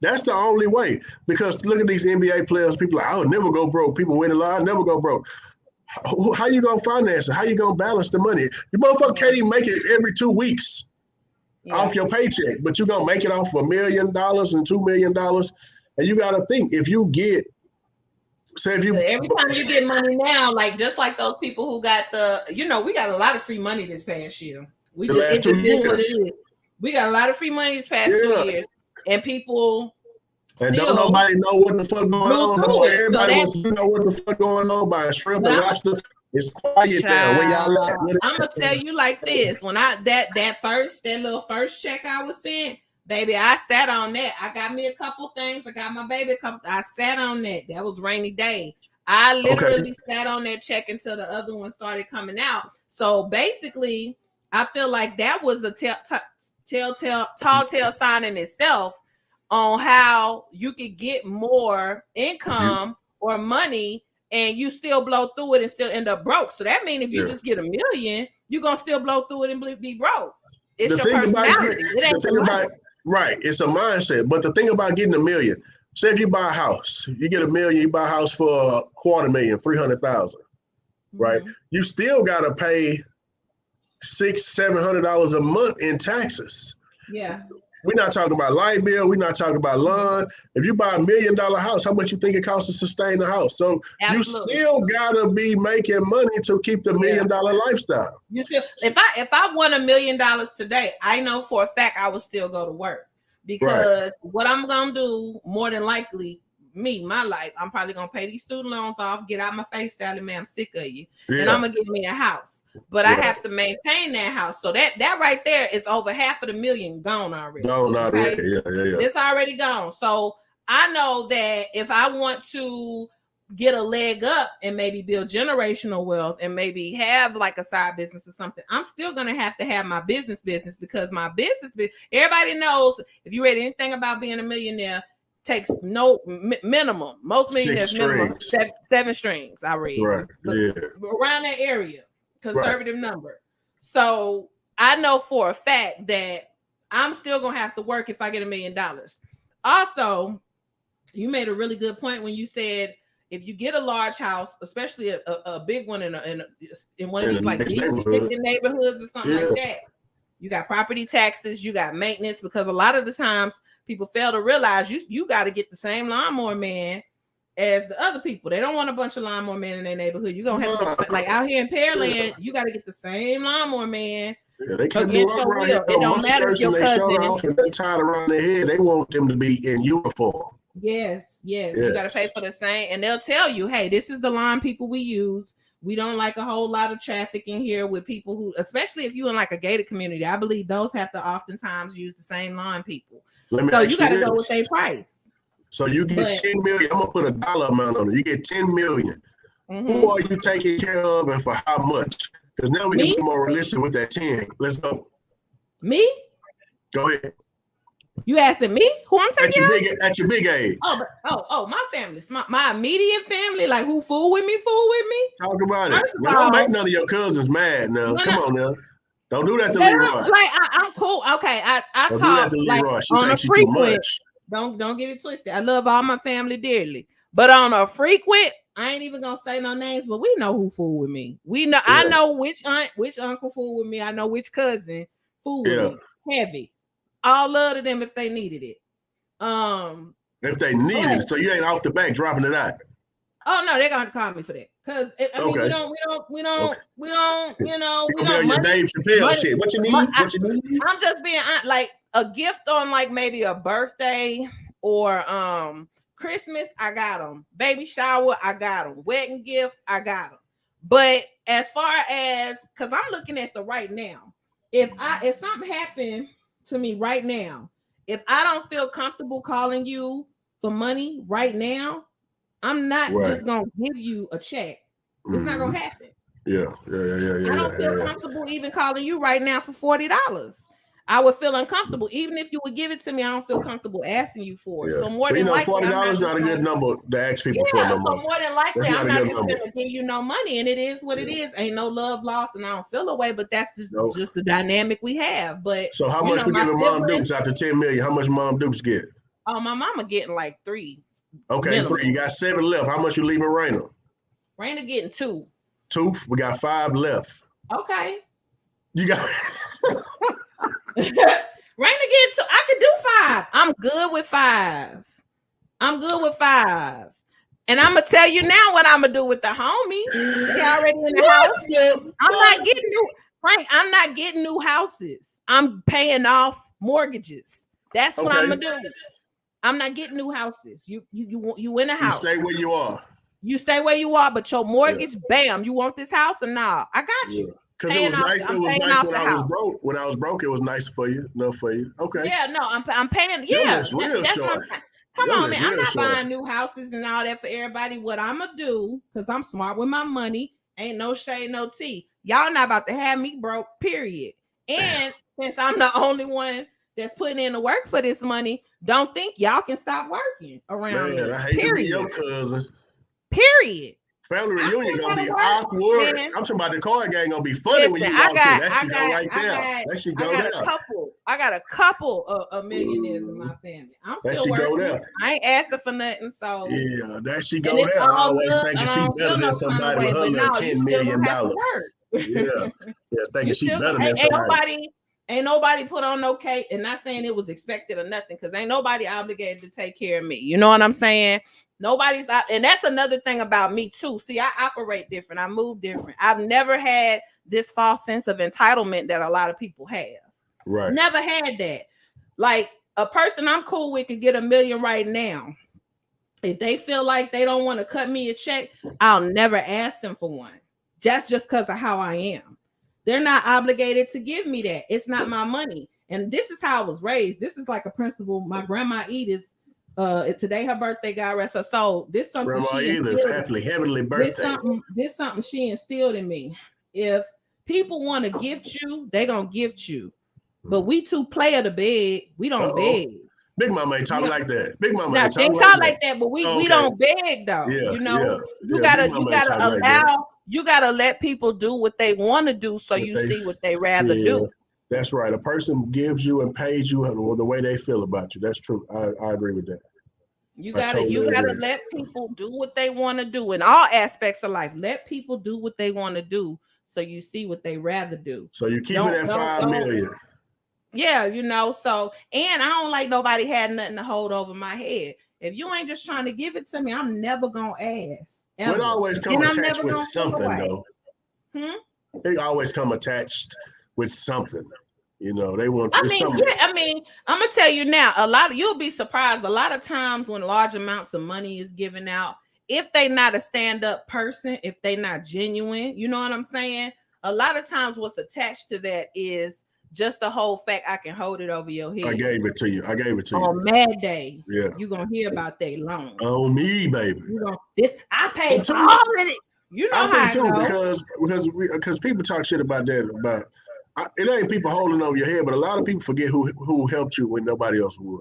that's the only way. Because look at these NBA players. People are like, I would never go broke. People win a lot, never go broke. How you gonna finance it? How you gonna balance the money? You motherfucker can't even make it every 2 weeks off your paycheck, but you gonna make it off $1 million and $2 million. And you gotta think, if you get, every time you get money now, like just like those people who got we got a lot of free money this past year. We got a lot of free money this past 2 years, and people and don't nobody know what the fuck going on. No, everybody wants to know what the fuck going on by shrimp and lobster. It's quiet there. Where y'all at? I'm gonna tell you like this: when that little first check I was sent. Baby, I sat on that. I got me a couple things. I got my baby a couple. I sat on that. That was rainy day. I literally sat on that check until the other one started coming out. So basically, I feel like that was a tall tale sign in itself on how you could get more income or money and you still blow through it and still end up broke. So that means if you just get $1 million, you're gonna still blow through it and be broke. It's your personality. It ain't the money. Right, it's a mindset. But the thing about getting $1 million, say if you buy a house, you get $1 million, you buy a house for $250,000, $300,000, right? You still gotta pay $600-700 a month in taxes. Yeah. We're not talking about light bill. We're not talking about lawn. If you buy $1 million house, how much you think it costs to sustain the house? So Absolutely. you still gotta be making money to keep the $1 million lifestyle. You still, if I won $1 million today, I know for a fact I would still go to work, because what I'm gonna do, more than likely, my life, I'm probably gonna pay these student loans off, get out my face, Sally, man, I'm sick of you, and I'm gonna get me a house. But I have to maintain that house. So that right there is over half of the $1 million gone already. Gone already. Yeah. It's already gone. So I know that if I want to get a leg up and maybe build generational wealth and maybe have like a side business or something, I'm still going to have my business, because my business, everybody knows, if you read anything about being a millionaire, takes no minimum. Most millionaires minimum 7 strings. I read around that area, conservative number. So I know for a fact that I'm still gonna have to work if I get $1 million. Also, you made a really good point when you said if you get a large house, especially a big one in one of these like restricted neighborhoods or something like that, you got property taxes, you got maintenance, because a lot of the times people fail to realize you got to get the same lawnmower man as the other people. They don't want a bunch of lawnmower men in their neighborhood. You're going to have to get like out here in Pearland, you got to get the same lawnmower man. They can't do it. It don't matter if your cousin. They're tied around their head. They want them to be in uniform. Yes. You got to pay for the same. And they'll tell you, hey, this is the lawn people we use. We don't like a whole lot of traffic in here with people who, especially if you're in like a gated community, I believe those have to oftentimes use the same lawn people. So you got to go with their price. So you get 10 million. I'm gonna put a dollar amount on it. You get 10 million. Who are you taking care of, and for how much? Because now we can be more realistic with that 10. Let's go. Me? Go ahead. You asking me who I'm taking care of? At your big age. Oh, my family. My immediate family, like who fool with me? Talk about it. Don't make none of your cousins mad now. Come on now. Don't do that to Leroy. Like I'm cool. Okay, I don't talk do that to like Leroy. She on a thinks frequent. Don't get it twisted. I love all my family dearly, but on a frequent, I ain't even gonna say no names, but we know who fool with me. We know. I know which uncle fool with me. I know which cousin fool with me. Heavy. All love to them if they needed it. If they needed it, so you ain't off the bank dropping it out. Oh no, they're gonna call me for that. Because I mean, we don't, you know, we don't money, Dave Chappelle shit. What you need? What you need? I'm just being like a gift on like maybe a birthday or Christmas. I got them. Baby shower, I got them. Wedding gift, I got them. But as far as, because I'm looking at the right now, if something happened to me right now, if I don't feel comfortable calling you for money right now, I'm not just gonna give you a check. It's not gonna happen. Yeah. I don't feel comfortable even calling you right now for $40. I would feel uncomfortable. Even if you would give it to me, I don't feel comfortable asking you for it. So more than likely, $40 is not a good number to ask people for no money. So more than likely, I'm not just gonna give you no money, and it is what it is. Ain't no love lost, and I don't feel away. But that's just the dynamic we have. But so how much we giving Mom Dukes after 10 million? How much Mom Dukes get? Oh, my mama getting like 3. Okay, minimum. 3. You got 7 left. How much you leaving Raina? Raina getting 2. 2. We got 5 left. Okay. You got. Raina getting 2. I could do 5. I'm good with 5. And I'm gonna tell you now what I'm gonna do with the homies. They already in the house. I'm not getting new houses. I'm paying off mortgages. That's what I'm gonna do. I'm not getting new houses. You in a house. You stay where you are. You stay where you are, but your mortgage, bam. You want this house or nah? I got you. Because it was nice. It was nice when I was broke. When I was broke, it was nice for you. Enough for you. Okay. Yeah, no, I'm paying. Yeah, that's what come on, man. I'm not buying new houses and all that for everybody. What I'm gonna do, because I'm smart with my money, ain't no shade, no tea. Y'all not about to have me broke, period. And since I'm the only one that's putting in the work for this money, don't think y'all can stop working around me. I hate to be your cousin. Period. Family reunion gonna be awkward. I'm talking about the card game gonna be funny when you walk in. That shit go right there. That shit go there. I got a couple of millionaires in my family. I'm still working. There. I ain't asking for nothing. So yeah, that she go there. I always thinking she better than somebody with $110 million. Yeah, thinking she better than somebody. Ain't nobody put on no cake, and not saying it was expected or nothing, because ain't nobody obligated to take care of me. You know what I'm saying? Nobody's out, and that's another thing about me too. See, I operate different. I move different. I've never had this false sense of entitlement that a lot of people have. Right. Never had that. Like a person I'm cool with could get $1 million right now. If they feel like they don't want to cut me a check, I'll never ask them for one. Just because of how I am. They're not obligated to give me that. It's not my money. And this is how I was raised. This is like a principle. My grandma Edith, today her birthday, God rest her soul. This something Grandma she Edith, happily heavenly birthday. This something she instilled in me. If people want to gift you, they gonna gift you. But we too player to beg. We don't beg. Big Mama ain't talking like that. Big Mama ain't talking like that, but we don't beg though. Yeah, you know, you gotta allow, you gotta let people do what they want to do, so you see what they rather do. That's right. A person gives you and pays you the way they feel about you. That's true. I agree with that. You gotta let people do what they want to do in all aspects of life. Let people do what they want to do, so you see what they rather do. So you keep it at 5 million. Yeah, you know, so, and I don't like nobody had nothing to hold over my head. If you ain't just trying to give it to me, I'm never gonna ask. It always come attached with something, though. They always come attached with something. You know, they want. I'm gonna tell you now. You'll be surprised. A lot of times when large amounts of money is given out, if they not a stand-up person, if they not genuine, you know what I'm saying? A lot of times, what's attached to that is just the whole fact I can hold it over your head. I gave it to you. On Mad Day. Yeah. You're going to hear about that long. On me, baby. I paid for all of it. You know how too, because people talk shit about that. It ain't people holding over your head, but a lot of people forget who helped you when nobody else would.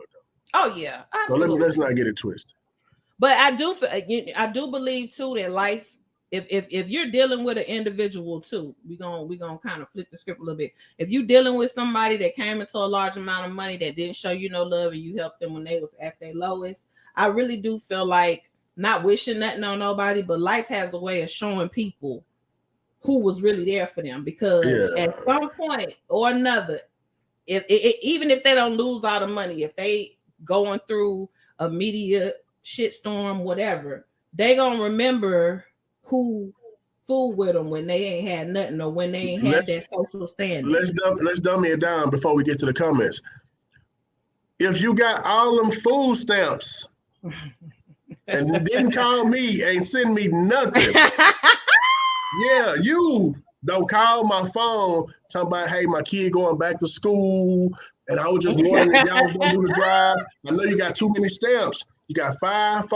Oh, yeah. Absolutely. So let's not get it twisted. But I do believe, too, that life, if you're dealing with an individual too, we're gonna kind of flip the script a little bit. If you're dealing with somebody that came into a large amount of money that didn't show you no love and you helped them when they was at their lowest, I really do feel like, not wishing nothing on nobody, but life has a way of showing people who was really there for them, because at some point or another, even if they don't lose all the money, if they going through a media shitstorm, whatever, they gonna remember who fooled with them when they ain't had nothing, or when they ain't had that social standing. Let's dummy it down before we get to the comments. If you got all them food stamps and didn't call me, ain't send me nothing, yeah, you don't call my phone talking about, hey, my kid going back to school, and I was just wondering if y'all was gonna do the drive. I know you got too many stamps. You got 5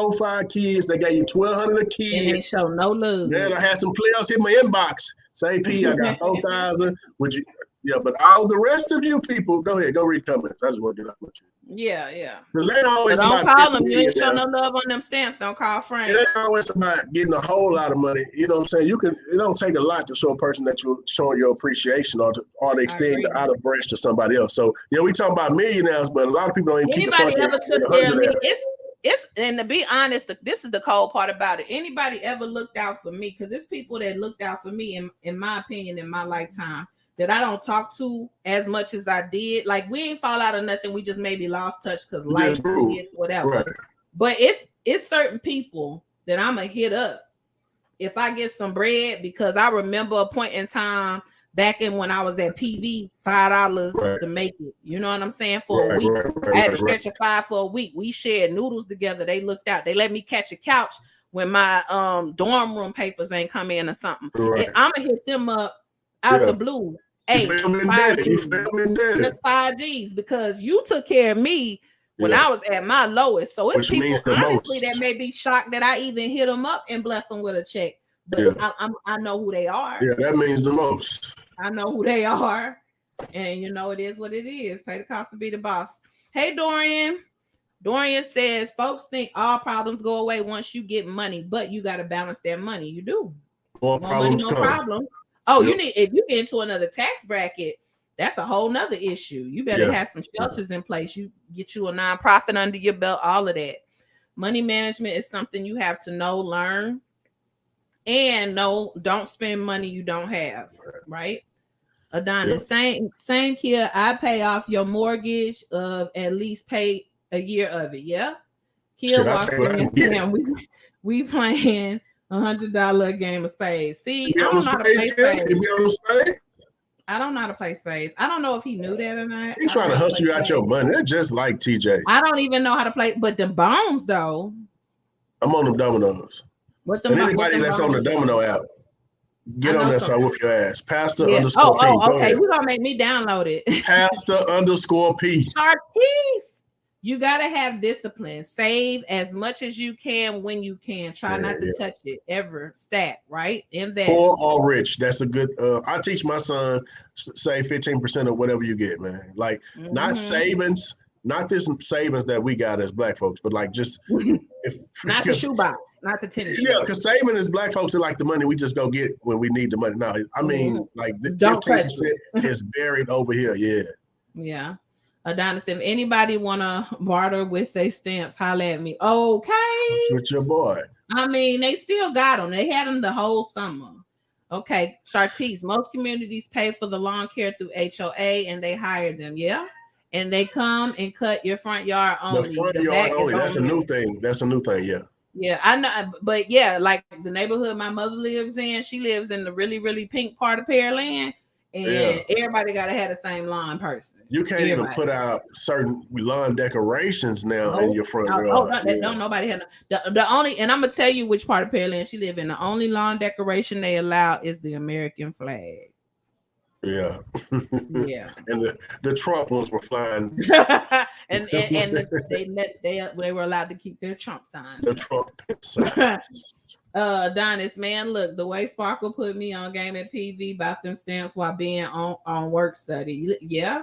kids. They got you 1,200 a kid. And they show no love. Man, I had some players hit my inbox. Say, P, I got 4,000. Would you? Yeah, but all the rest of you people, go ahead, go read comments. I just want to get up with you. Yeah. Because they always don't call them. You ain't show no love on them stamps. Don't call Frank. It ain't always about getting a whole lot of money. You know what I'm saying? It don't take a lot to show a person that you're showing your appreciation, or they extend the outer branch to somebody else. So, we talking about millionaires, but a lot of people don't even anybody ever took care of me. And to be honest, this is the cold part about it. Anybody ever looked out for me? Because there's people that looked out for me, in my opinion, in my lifetime, that I don't talk to as much as I did. Like, we ain't fall out of nothing. We just maybe lost touch because life is whatever. Right. But it's certain people that I'm going to hit up if I get some bread, because I remember a point in time back in when I was at PV, $5 to make it. You know what I'm saying? For a week. I had to stretch a $5 for a week. We shared noodles together. They looked out. They let me catch a couch when my dorm room papers ain't come in or something. Right. I'm going to hit them up out the blue. Hey, 5 G's, because you took care of me when I was at my lowest. So it's people, honestly, that may be shocked that I even hit them up and bless them with a check. But I know who they are. Yeah, that means the most. I know who they are. And it is what it is. Pay the cost to be the boss. Hey, Dorian. Dorian says, folks think all problems go away once you get money, but you got to balance that money. You do. More problems money, no problems. Oh, if you get into another tax bracket, that's a whole nother issue. You better have some shelters in place. You get you a nonprofit under your belt, all of that. Money management is something you have to learn. And don't spend money you don't have, right? Adonis, same kid. I pay off your mortgage of at least pay a year of it. Yeah. Kid walks in and we playing $100 game of spades. See, I don't know how to play spades. I don't know how to play spades. I don't know if he knew that or not. He's trying to hustle you out your money. That's just like TJ. I don't even know how to play, but the bones though. I'm on them dominoes. And anybody that's on the domino app, get on there so I whoop your ass. Pastor _P. Okay. We're gonna make me download it. Pastor _P. Chartice. You gotta have discipline. Save as much as you can when you can. Try not to touch it ever. Stack, right? Invest. Poor or rich. That's a good. I teach my son save 15% of whatever you get, man. Like not savings, not this savings that we got as black folks, but like just not the shoebox, not the tennis. Yeah, because saving as black folks are like the money we just go get when we need the money. No, I mean like the 15% is buried over here. Yeah. Yeah. Adonis, if anybody want to barter with their stamps, holla at me. Okay. With your boy. I mean, they still got them. They had them the whole summer. Okay. Chartice, most communities pay for the lawn care through HOA and they hire them. Yeah. And they come and cut your front yard only. The front yard only. That's a new thing. That's a new thing. Yeah. Yeah, I know. But yeah, like the neighborhood my mother lives in, she lives in the really, really pink part of Pearland. And everybody gotta have the same lawn person. You can't even put out certain lawn decorations now in your front yard. Don't nobody have the only, and I'm gonna tell you which part of Pearland she live in. The only lawn decoration they allow is the American flag. Yeah. Yeah. And the Trump ones were flying. and they were allowed to keep their Trump sign. The Trump signs. Donis, man, look, the way Sparkle put me on game at PV about them stamps while being on work study. Yeah,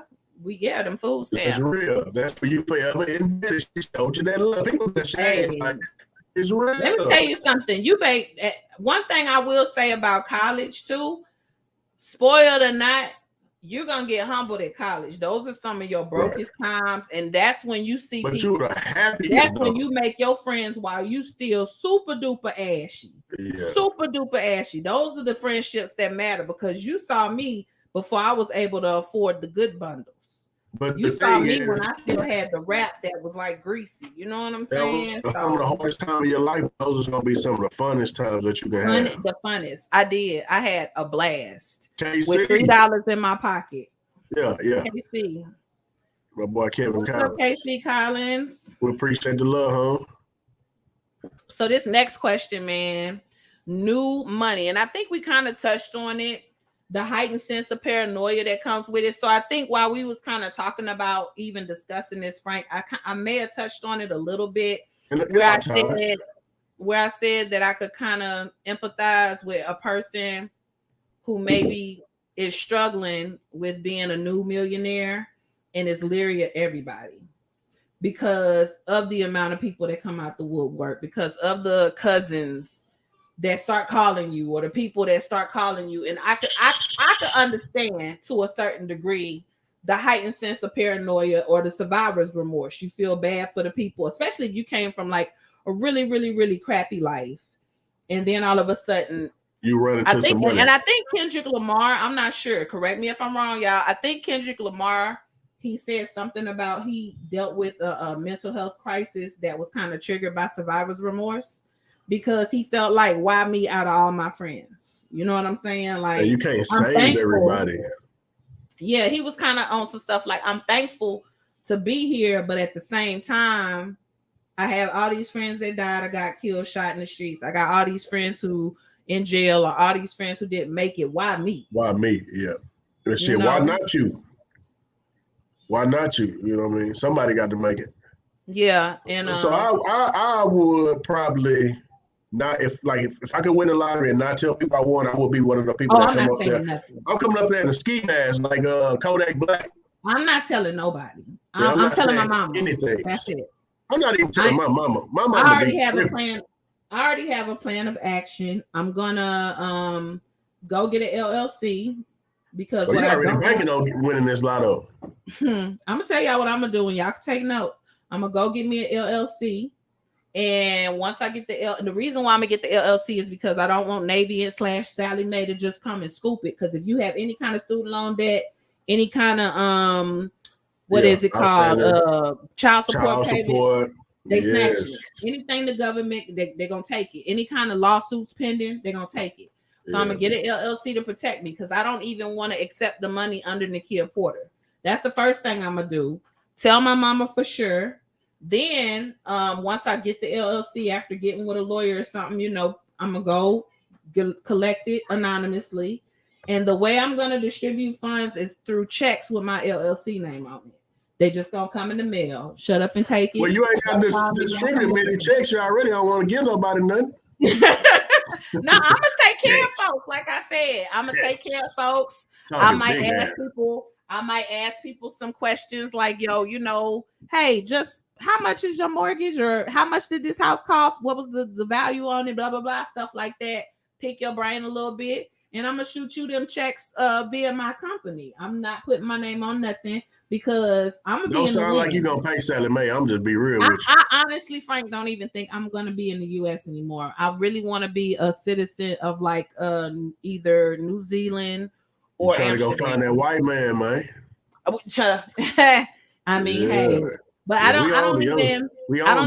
them food stamps. It's real. That's for you forever in bed. She showed you that love. People that shame like it's real. Let me tell you something. One thing I will say about college too, spoiled or not, you're gonna get humbled at college. Those are some of your brokest times, and that's when you see but people. You're the happiest. That's when you make your friends while you still super duper ashy. Yeah. Super duper ashy. Those are the friendships that matter because you saw me before I was able to afford the good bundles. But you saw me when I still had the wrap that was like greasy. You know what I'm saying? Some of the hardest time of your life. Those are gonna be some of the funnest times that you can have. The funnest. I did. I had a blast KC. with $3 in my pocket. Yeah. KC. My boy Kevin What's Collins. Up, KC Collins. We appreciate the love, huh? So this next question, man, new money, and I think we kind of touched on it. The heightened sense of paranoia that comes with it. So I think while we was kind of talking about even discussing this, Frank, I may have touched on it a little bit where I said that I could kind of empathize with a person who maybe is struggling with being a new millionaire and is leery of everybody because of the amount of people that come out the woodwork, because of the cousins that start calling you or the people that start calling you. And I could understand to a certain degree the heightened sense of paranoia or the survivor's remorse. You feel bad for the people, especially if you came from like a really, really, really crappy life. And then all of a sudden you run into some money. And I think Kendrick Lamar, I'm not sure, correct me if I'm wrong, y'all. I think Kendrick Lamar, he said something about he dealt with a mental health crisis that was kind of triggered by survivor's remorse. Because he felt like, why me out of all my friends? You know what I'm saying? Like, and you can't save everybody. Yeah, he was kind of on some stuff like, I'm thankful to be here, but at the same time, I have all these friends that died or got killed, shot in the streets. I got all these friends who in jail or all these friends who didn't make it. Why me? Why me? Yeah. And shit, why not you? Why not you? You know what I mean? Somebody got to make it. Yeah. And so I would probably not if I could win the lottery and not tell people I won, I would be one of the people that come up there. Nothing. I'm coming up there in a ski mask like Kodak Black. I'm not telling nobody. I'm telling my mama. Anything. That's it. I'm not even telling my mama. My mama. I already have a plan. I already have a plan of action. I'm gonna go get an LLC because you're already banking on winning this lotto. I'm gonna tell y'all what I'm gonna do, and y'all can take notes. I'm gonna go get me an LLC, And once I get the reason why I'm gonna get the LLC is because I don't want Navy and / Sally Mae to just come and scoop it. Because if you have any kind of student loan debt, any kind of what is it called? Child support payments, they snatch it. Anything the government, they're gonna take it. Any kind of lawsuits pending, they're gonna take it. So I'm gonna get an LLC to protect me because I don't even want to accept the money under Nakia Porter. That's the first thing I'm gonna do. Tell my mama for sure. Then once I get the LLC, after getting with a lawyer or something, you know, I'm gonna go collect it anonymously. And the way I'm gonna distribute funds is through checks with my LLC name on it. They just gonna come in the mail. Shut up and take it. Well, you ain't got to distribute many checks. You already don't want to give nobody nothing. No, I'm gonna take care of folks. Like I said, I'm gonna take care of folks. I might ask people some questions like, yo, you know, hey, just how much is your mortgage, or how much did this house cost? What was the value on it? Blah, blah, blah, stuff like that. Pick your brain a little bit. And I'm gonna shoot you them checks via my company. I'm not putting my name on nothing because I'm gonna don't sound like you're gonna pay Sally Mae. I'm just be real with you. I honestly, Frank, don't even think I'm gonna be in the US anymore. I really want to be a citizen of like either New Zealand or trying to go find that white man, man. I mean, hey, but I don't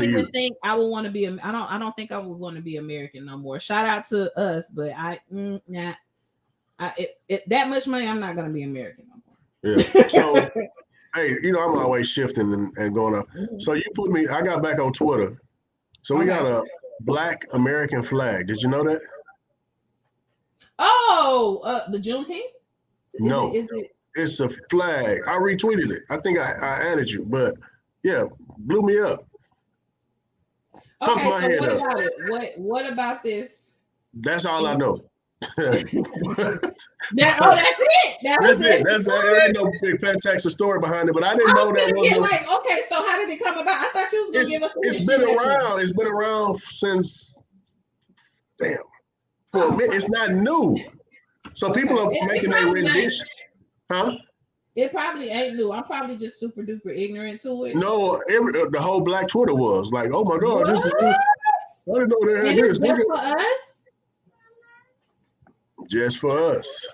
even think I would want to be. I don't think I would want to be American no more. Shout out to us, but that much money, I'm not gonna be American no more. Yeah. So, hey, you know, I'm always shifting and going up. So you put me. I got back on Twitter. So we got a Black American flag. Did you know that? Oh, the Juneteenth? No, it's a flag. I retweeted it. I think I added you, but yeah, blew me up. Okay, so what about it? What about this? That's all I know. That's it. That's it. There ain't no big fantastic story behind it, but I didn't know that was okay, so how did it come about? I thought you was gonna give us. It's been around. It's been around since. Damn. It's not new. So people are making a rendition. Huh? It probably ain't new. I'm probably just super duper ignorant to it. No, the whole Black Twitter was like, oh my God, this is this. I didn't know they had this. Just for us? Just for us.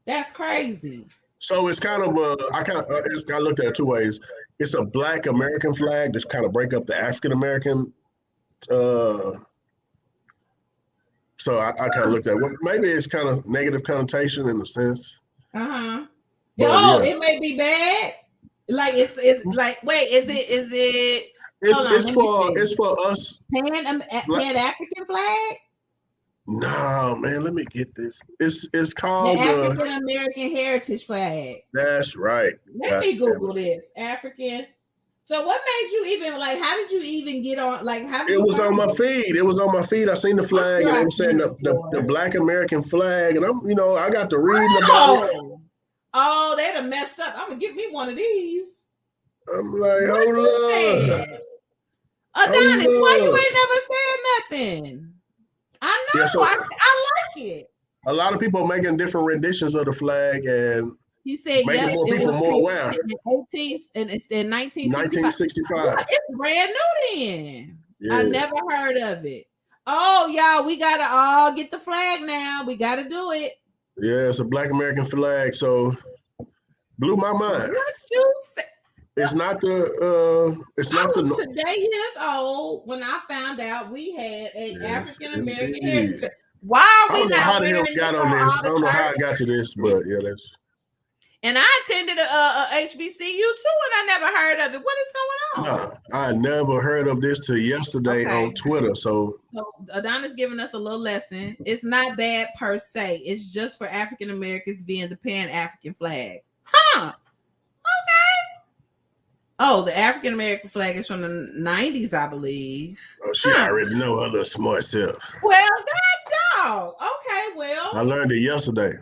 That's crazy. So it's kind of I looked at it two ways. It's a Black American flag to kind of break up the African American. So I kind of looked at it. Maybe it's kind of negative connotation in a sense. It may be bad. Like it's like, wait, is it? It's for us. Pan African flag? No, man, let me get this. It's called the African American Heritage Flag. That's right. Let me Google this. African. So what made you even how did you even get on it was on my feed. It was on my feed. I seen the flag and they were saying the Black American flag, and I got to reading about it. Oh, they done messed up. I'm gonna get me one of these. I'm like, hold on. Adonis, why you ain't never said nothing? I know. I like it. A lot of people are making different renditions of the flag, and he said, making more people more aware. It's in 1965. It's brand new then. Yeah. I never heard of it. Oh, y'all, we gotta all get the flag now. We gotta do it. Yeah, it's a Black American flag. So blew my mind. What you say? It's not the. I was today years old when I found out we had an African American heritage. Why are we not? How the hell we got on this? I don't know how I got to this, but yeah, that's. And I attended a HBCU too, and I never heard of it. What is going on? No, I never heard of this till yesterday on Twitter. So Adonis giving us a little lesson. It's not bad per se. It's just for African Americans being the Pan-African flag. Huh. Okay. Oh, the African American flag is from the 90s, I believe. Oh, she already know her little smart self. Well, God dog. Okay, well. I learned it yesterday.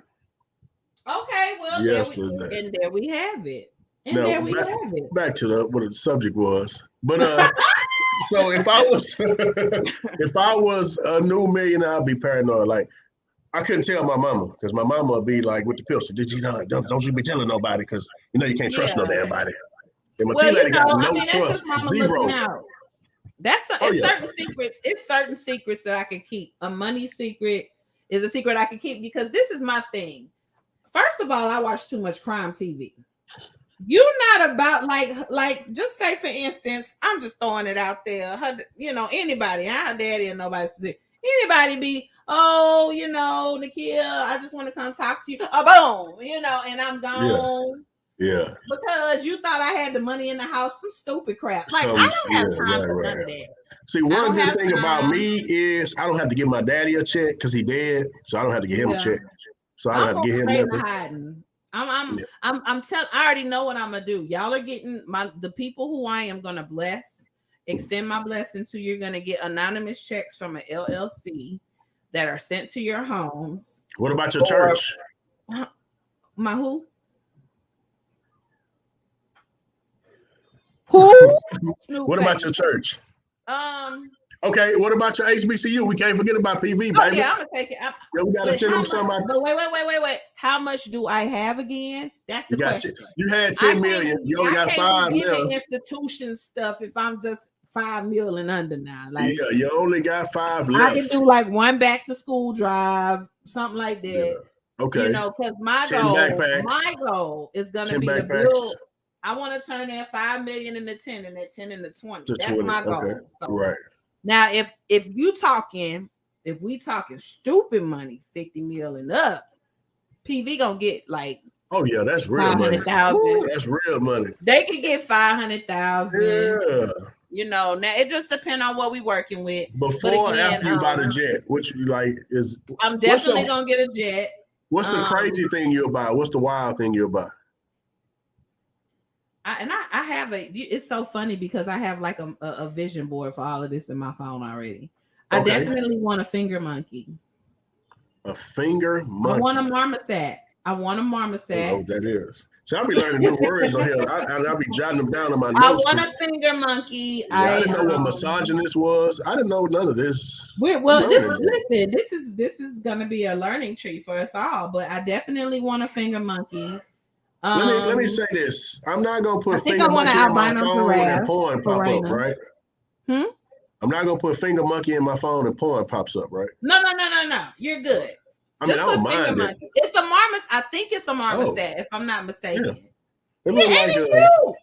Okay, well, there we have it. Back to what the subject was. But so if I was a new millionaire, I'd be paranoid. Like I couldn't tell my mama because my mama would be like with the pistol. Did you not? Don't you be telling nobody because you can't trust no damn body. And my lady got no trust, zero. Certain secrets. It's certain secrets that I can keep. A money secret is a secret I can keep because this is my thing. First of all, I watch too much crime TV. You're not about like just say for instance, I'm just throwing it out there. Anybody, our daddy and nobody specific. Anybody be, Nikhil, I just want to come talk to you. Boom, and I'm gone. Yeah. Because you thought I had the money in the house, some stupid crap. Like I don't have time for none of that. See, one good thing about me is I don't have to give my daddy a check because he dead, so I don't have to give him a check. So I don't have to give him nothing. Hiding. I already know what I'm gonna do. Y'all are getting the people who I am gonna bless, extend my blessing to. You're gonna get anonymous checks from an LLC that are sent to your homes. What about your church? My who? Who? What about your church? Okay, what about your HBCU? We can't forget about PV, baby. Oh, yeah, I'm gonna take it. We gotta send them something. Wait. How much do I have again? That's the question. You had 10 million. You only got 5 million. Institution stuff if I'm just 5 million under now. Like you only got 5 left. I can do like one back to school drive, something like that. Yeah. Okay. Because my goal is gonna be to build. I want to turn that 5 million into 10 and that 10 into 20. That's my goal. Okay. So, right. Now, if we talking stupid money, 50 million up, PV gonna get like, oh yeah, that's real money. That's real money. They could get 500,000. Yeah. Now it just depends on what we working with. Before and after you buy the jet, which you like is. I'm definitely gonna get a jet. What's the crazy thing you'll buy? What's the wild thing you'll buy? I have it's so funny because I have like a vision board for all of this in my phone already. I definitely want a finger monkey. A finger monkey. I want a marmoset. I know what that is. So I'll be learning new words on here. I'll be jotting them down in my notes. I want a finger monkey. I didn't know what misogynist was. I didn't know none of this. This is gonna be a learning tree for us all. But I definitely want a finger monkey. Let me say this. I'm not gonna put a finger monkey in my phone and porn pop up, right? I'm not gonna put a finger monkey in my phone and porn pops up, right? No. You're good. I don't mind it. It's a marmoset. I think it's a marmoset, if I'm not mistaken. Yeah. It looks cute.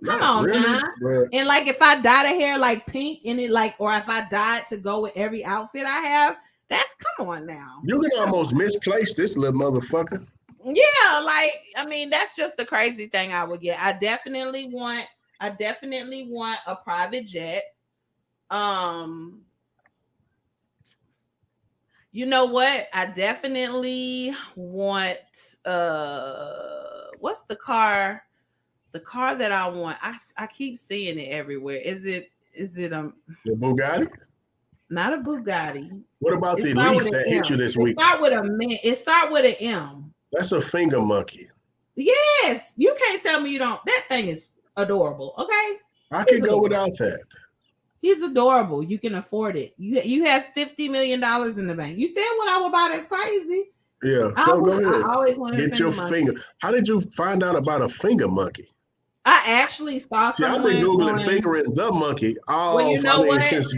Come on now. But... And like if I dye the hair like pink and it or if I dye it to go with every outfit I have, come on now. You can almost misplace this little motherfucker. Yeah, that's just the crazy thing I would get. I definitely want a private jet. You know what? I definitely want what's the car? The car that I want. I keep seeing it everywhere. Is it the Bugatti? Not a Bugatti. What about the Leaf that hit you this week? It start with an M. That's a finger monkey. Yes, you can't tell me you don't. That thing is adorable. Okay, I can go without that. He's adorable. You can afford it. You have $50 million in the bank. You said what I would buy. That's crazy. Yeah. So go ahead. I always wanted get your finger. How did you find out about a finger monkey? I actually saw someone. I've been googling fingering the monkey since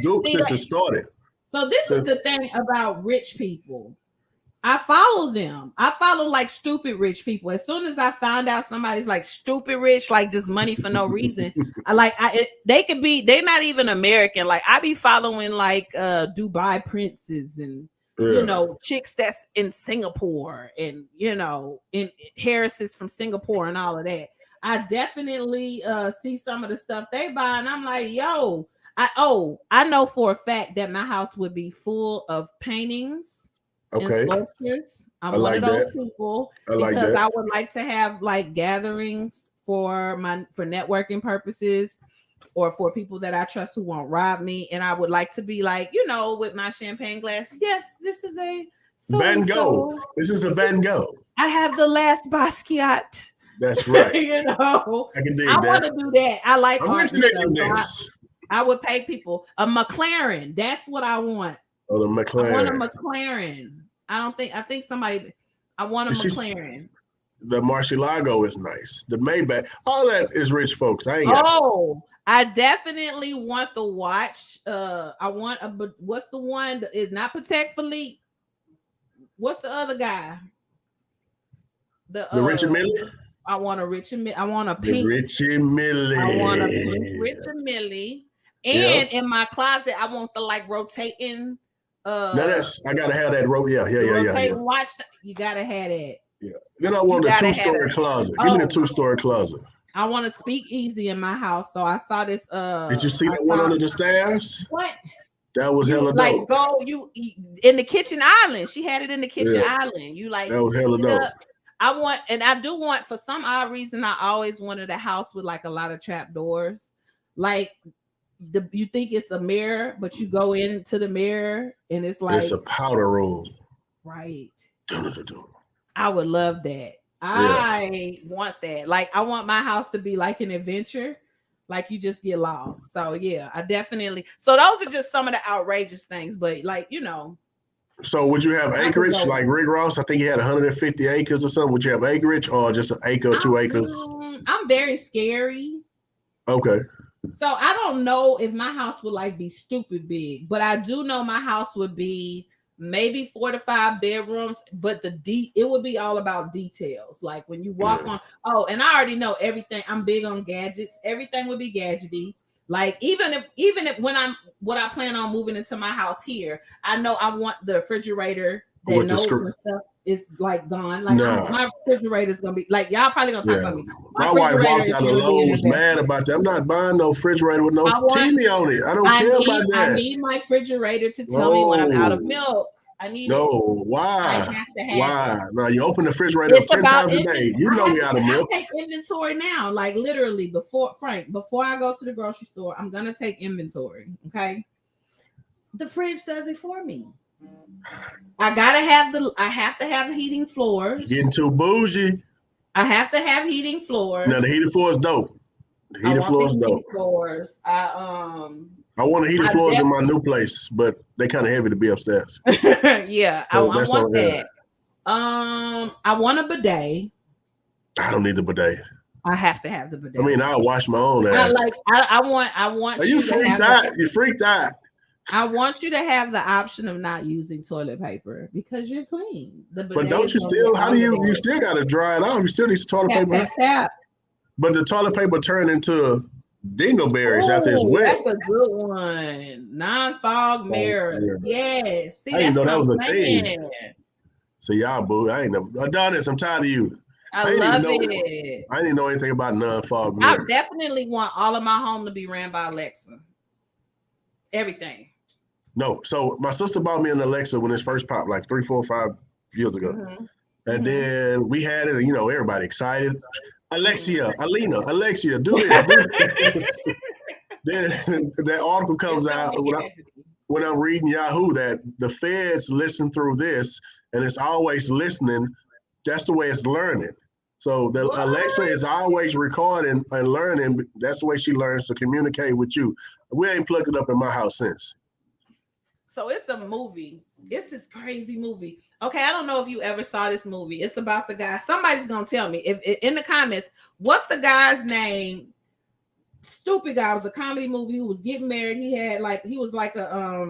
it started. So this is the thing about rich people. I follow them. I follow like stupid rich people. As soon as I find out somebody's like stupid rich, like just money for no reason, they're not even American. Like I be following like Dubai princes and chicks that's in Singapore and in Harris's from Singapore and all of that. I definitely see some of the stuff they buy, and I'm like, yo, I know for a fact that my house would be full of paintings. Okay. And sculptures. I'm one of those people because I would like to have like gatherings for networking purposes or for people that I trust who won't rob me. And I would like to be like, with my champagne glass. Yes, this is a Van Gogh. This is a Van Gogh. I have the last Basquiat. That's right. I can dig that. I want to do that. I like art stuff. I would pay people a McLaren. That's what I want. Oh, the McLaren. I want a McLaren. I want a McLaren. The Murcielago is nice. The Maybach, all that is rich folks. I I definitely want the watch. I want what's the one? Is not Protect Philippe. What's the other guy? The Richard Mille? I want a Richard Mille. I want a The pink. Richard Mille. I want a pink Richard Mille. And in my closet, I want the like rotating. Now that's I gotta have that rope. Yeah. Rotating watch. You gotta have that. Yeah. Then I want a 2-story closet. Give me the 2-story closet. I want to speak easy in my house. So I saw this. Did you see that one under the stairs? What? That was hella dope. Like go in the kitchen island. She had it in the kitchen island. You like that was hella dope. I do want for some odd reason. I always wanted a house with like a lot of trap doors. Like you think it's a mirror, but you go into the mirror and it's like it's a powder room. Right. Dun-dun-dun-dun. I would love that. I want that. Like I want my house to be like an adventure. Like you just get lost. So yeah, I definitely. So those are just some of the outrageous things, but like So would you have acreage like Rick Ross? I think he had 150 acres or something. Would you have acreage or just an acre or 2 acres? I'm very scary. Okay. So I don't know if my house would like be stupid big, but I do know my house would be maybe 4 to 5 bedrooms, but it would be all about details. Like when you walk on, and I already know everything. I'm big on gadgets. Everything would be gadgety. Like even if what I plan on moving into my house here, I know I want the refrigerator that knows when stuff is like gone. Like my refrigerator is gonna be like y'all probably gonna talk about me. My wife walked out of Lowe's mad about that. I'm not buying no refrigerator with no TV on it. I don't care about that. I need my refrigerator to tell me when I'm out of milk. I need why? Why? No, you open the refrigerator 10 times a day. You know you're out of milk. I take inventory now. Like literally before I go to the grocery store, I'm gonna take inventory. Okay. The fridge does it for me. I have to have heating floors. Getting too bougie. I have to have heating floors. Now the heating floor is dope. The heating floor is dope. Floors. I want the heated floors in my new place, but they're kind of heavy to be upstairs. Yeah, I want that. I want a bidet. I don't need the bidet. I have to have the bidet. I mean, I'll wash my own ass. I want. Are you freaked out? You freaked out. I want you to have the option of not using toilet paper because you're clean. But don't you still? How do you still got to dry it off? You still need some toilet paper. Tap. But the toilet paper turned into dingleberries after it's wet. That's a good one. Non-fog mirrors. Yes. See, I didn't know that was a thing. So y'all, boo. I ain't never done this. I'm tired of you. I love it. I didn't know anything about non-fog mirrors. I definitely want all of my home to be ran by Alexa. Everything. No. So my sister bought me an Alexa when it first popped, like 3, 4, 5 years ago. Mm-hmm. And then we had it, everybody excited. Alexia, Alexia, do this. Then that article comes out when I'm reading Yahoo that the feds listen through this and it's always listening. That's the way it's learning. So the Alexa is always recording and learning. That's the way she learns to communicate with you. We ain't plugged it up in my house since. So it's a movie. It's this crazy movie. Okay, I don't know if you ever saw this movie. It's about the guy. Somebody's gonna tell me if in the comments. What's the guy's name? Stupid guy. It was a comedy movie. Who was getting married. He was like a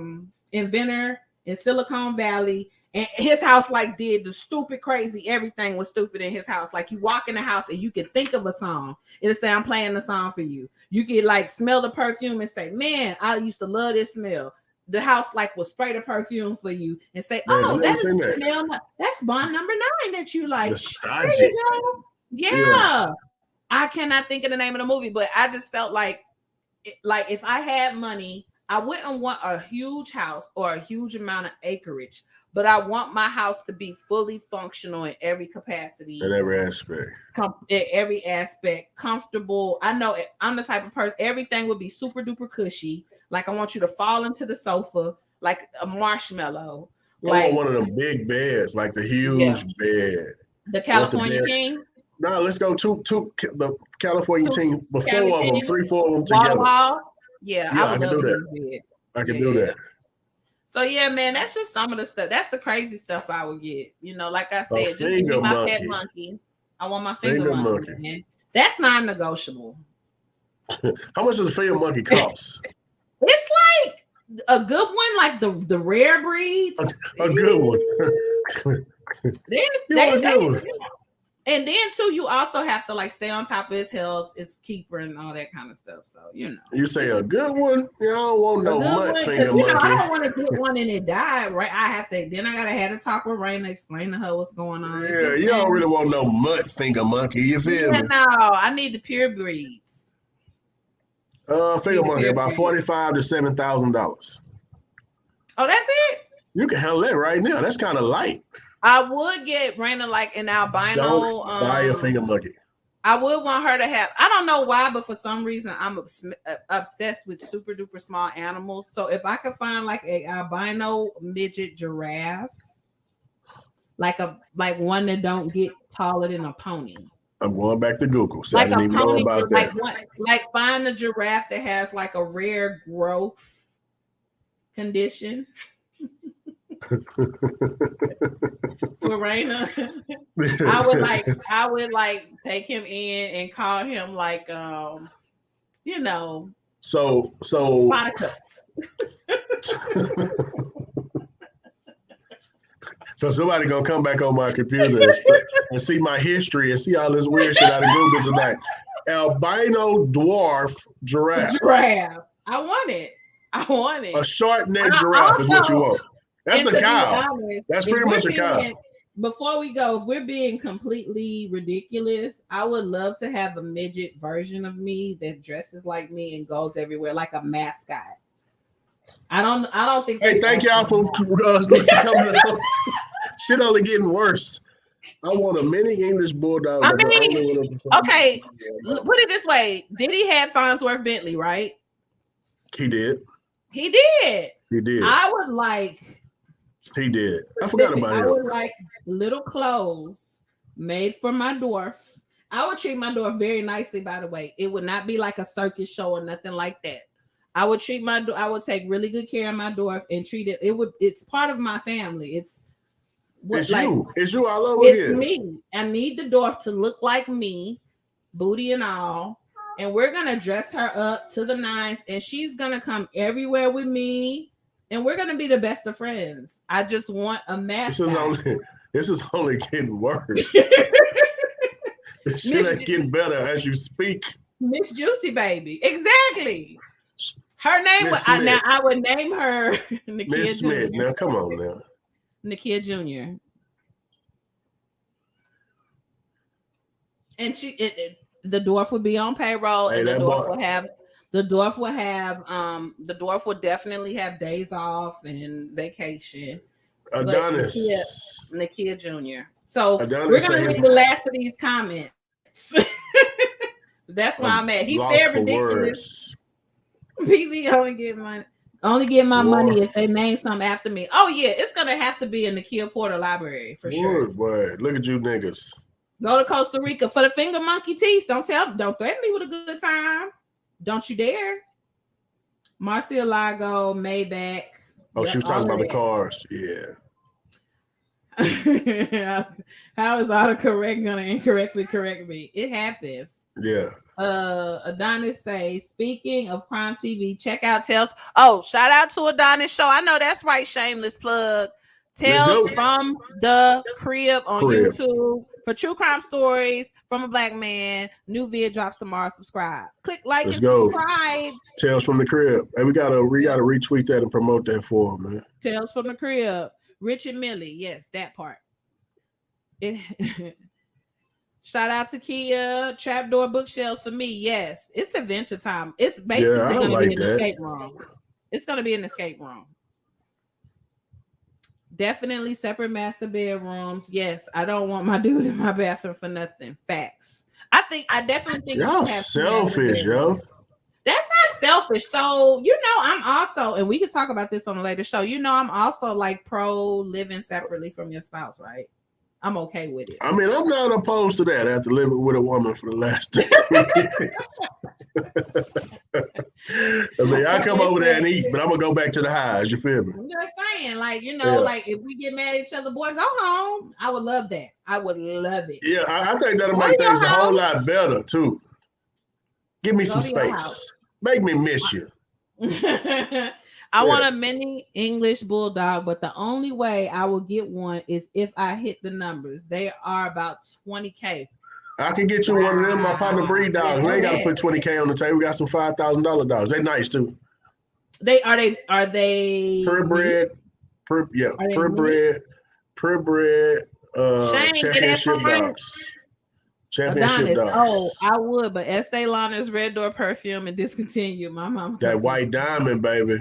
inventor in Silicon Valley, and his house did the stupid, crazy. Everything was stupid in his house. Like you walk in the house and you can think of a song. It'll say, "I'm playing the song for you." You can smell the perfume and say, "Man, I used to love this smell." The house will spray the perfume for you and say, "Oh, that's Chanel. That's Bond number 9 that you like." There you go. Yeah. I cannot think of the name of the movie, but I just felt like if I had money, I wouldn't want a huge house or a huge amount of acreage, but I want my house to be fully functional in every capacity. In every aspect. Every aspect, comfortable. I know I'm the type of person, everything would be super duper cushy. Like I want you to fall into the sofa like a marshmallow. I want one of them big beds, like the huge bed. The California King? No, let's go to the California King. Before of them, 3, 4 of them together. Yeah, I would do that. I can do that. So yeah, man, that's just some of the stuff. That's the crazy stuff I would get. Like I said, just give me my pet monkey. I want my finger monkey. Man. That's non-negotiable. How much does a finger monkey cost? It's like a good one, like the rare breeds. A good one. And then too, you also have to like stay on top of his health, his keeper, and all that kind of stuff. So you say a good one. I don't want no mutt finger monkey. I don't want to get one and it died. Right? I gotta have to talk with Raina, explain to her what's going on. Yeah, you don't really want no mutt finger monkey. You feel me? No, I need the pure breeds. Finger monkey about $45,000 to $7,000. Oh, that's it. You can handle that right now. That's kind of light. I would get Raina like an albino. Don't buy a finger monkey. I would want her to have. I don't know why, but for some reason I'm obsessed with super duper small animals. So if I could find like a albino midget giraffe, like one that don't get taller than a pony. I'm going back to Google. So like I didn't even know about that. Like find a giraffe that has like a rare growth condition. For Raina, I would like take him in and call him like so Spartacus. So somebody gonna come back on my computer and see my history and see all this weird shit out of Google tonight. Albino dwarf giraffe. I want it. A short neck giraffe is what you want. That's a cow. That's pretty much a cow. Before we go, if we're being completely ridiculous, I would love to have a midget version of me that dresses like me and goes everywhere like a mascot. I don't think. Hey, thank y'all for coming up. Shit only getting worse. I want a mini English bulldog. Okay, put it this way: Diddy had Farnsworth Bentley, right? He did. I would like. He did. I forgot about him. I would like little clothes made for my dwarf. I would treat my dwarf very nicely, by the way. It would not be like a circus show or nothing like that. I would take really good care of my dwarf and treat it. It's part of my family. It's you all over here. It's me. I need the dwarf to look like me, booty and all. And we're gonna dress her up to the nines, and she's gonna come everywhere with me. And we're gonna be the best of friends. I just want a mascot. This is only getting worse. This shit ain't getting better as you speak. Miss Juicy Baby, exactly. Her name I would name her Miss Smith. Now come on now, Nakia Jr. And the dwarf would be on payroll, and the dwarf would definitely have days off and vacation. Adonis. Nakia Jr. So Adonis, we're gonna read the last of these comments. That's where I'm at. He said ridiculous. PB only get my money if they name something after me. Oh yeah, it's gonna have to be in the Nakia Porter Library for sure. Word. Look at you niggas. Go to Costa Rica for the finger monkey teeth. Don't threaten me with a good time. Don't you dare. Marcialago, Maybach. Oh, she was talking about the cars. Yeah. How is autocorrect gonna incorrectly correct me? It happens. Yeah. Adonis say, speaking of Crime TV, check out Tales. Oh, shout out to Adonis Show. I know that's right. Shameless plug. Tales from the Crib on YouTube for true crime stories from a black man. New video drops tomorrow. Subscribe. Click like and subscribe. Tales from the Crib. Hey, we gotta retweet that and promote that for him, man. Tales from the Crib. Rich and Millie. Yes, that part. Shout out to Kia. Trapdoor bookshelves for me. Yes, it's adventure time. It's basically going to be an escape room. It's going to be an escape room. Definitely separate master bedrooms. Yes, I don't want my dude in my bathroom for nothing. Facts. I definitely think y'all selfish, yo. That's not selfish. So, I'm also, and we can talk about this on a later show. I'm also like pro living separately from your spouse, right? I'm okay with it. I mean, I'm not opposed to that after living with a woman for the last 2 years. I mean, I come over there and eat, but I'm going to go back to the highs. You feel me? I'm just saying, like, like if we get mad at each other, boy, go home. I would love that. I would love it. Yeah, I think that'll make things a whole lot better, too. Give me some space. Make me miss you. I want a mini English bulldog, but the only way I will get one is if I hit the numbers. They are about $20K. I can get you one of them. My partner breed dogs. We ain't got to put $20K on the table. We got some $5,000 dogs. They nice too. Are they purebred? Purebred. Championship dogs. Championship dogs. Oh, I would, but Estee Lauder's Red Door perfume and discontinued. My mom. That white diamond, baby.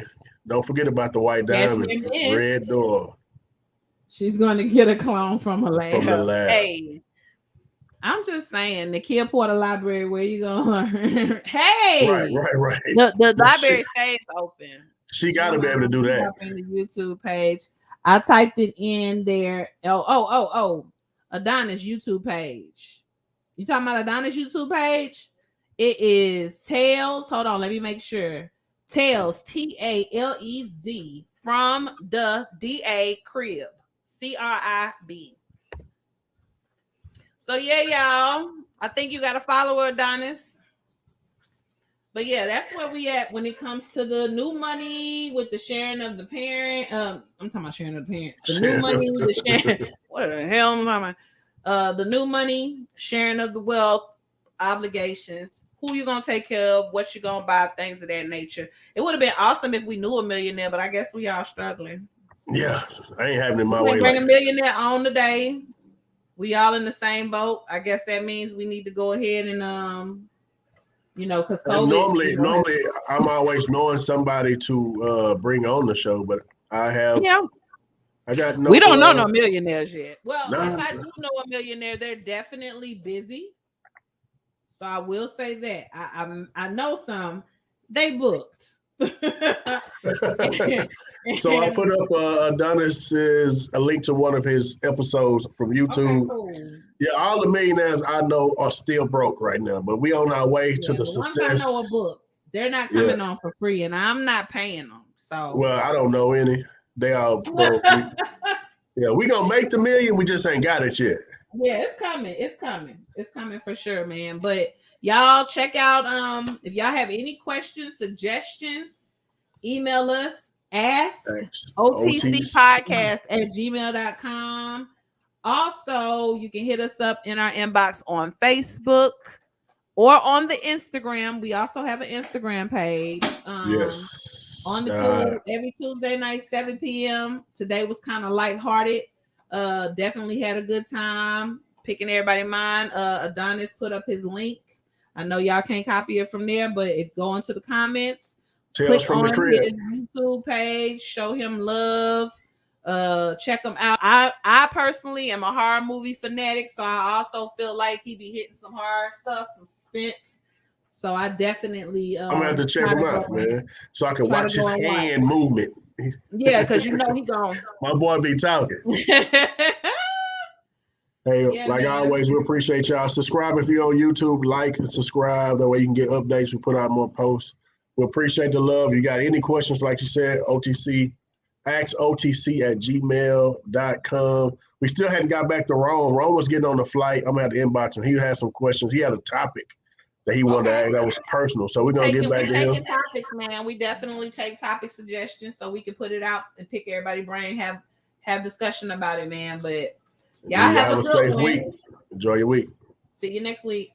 Don't forget about the white diamond. Red Door. She's going to get a clone from her lab. From the lab. Hey. I'm just saying, the Kia Porter Library, where you going? Hey, right. The library stays open. She got to be able to do that. In the YouTube page, I typed it in there. Adonis YouTube page. You talking about Adonis YouTube page? It is Tales. Hold on, let me make sure. Tales, TALEZ, from the DA crib, CRIB. So yeah, y'all. I think you got to follow Adonis. But yeah, that's where we at when it comes to the new money with the sharing of the parent. I'm talking about sharing of the parents. The new money with the sharing. What the hell am I talking about? The new money, sharing of the wealth, obligations. Who you gonna take care of? What you gonna buy? Things of that nature. It would have been awesome if we knew a millionaire, but I guess we all struggling. Yeah, I ain't having it my way. Bring a millionaire on today. We all in the same boat. I guess that means we need to go ahead and because COVID. Normally I'm always knowing somebody to bring on the show, but I have. Yeah. I got no. We don't know no millionaires yet. Well, if I do know a millionaire, they're definitely busy. So I will say that I know some. They booked. So I put up Adonis's a link to one of his episodes from YouTube. Okay, cool. Yeah, all the millionaires I know are still broke right now, but we on our way to the success. I know a book. They're not coming on for free, and I'm not paying them. So I don't know any. They all broke. We gonna make the million. We just ain't got it yet. Yeah, it's coming. It's coming for sure, man. But y'all check out. If y'all have any questions, suggestions, email us. Ask otcpodcast@gmail.com. Also, you can hit us up in our inbox on Facebook or on the Instagram. We also have an Instagram page. Yes. On the every Tuesday night, 7 p.m. Today was kind of lighthearted. Definitely had a good time picking everybody's mind. Adonis put up his link. I know y'all can't copy it from there, but if go into the comments. Click on his YouTube page, show him love, check him out. I personally am a horror movie fanatic, so I also feel like he be hitting some horror stuff, some suspense. So I definitely I'm gonna have to check him out, man, so I can watch his hand movement. Yeah, because he gone. My boy be talking. Hey, always, we appreciate y'all. Subscribe if you're on YouTube, like and subscribe. That way you can get updates. We put out more posts. We appreciate the love. You got any questions, like you said, ask OTC@gmail.com. We still hadn't got back to Rome. Rome was getting on the flight. I'm going to have to inbox him. He had some questions. He had a topic that he wanted to ask that was personal. So we're going to get back to him. Taking topics, man. We definitely take topic suggestions so we can put it out and pick everybody's brain, have discussion about it, man. But y'all have a safe week. Enjoy your week. See you next week.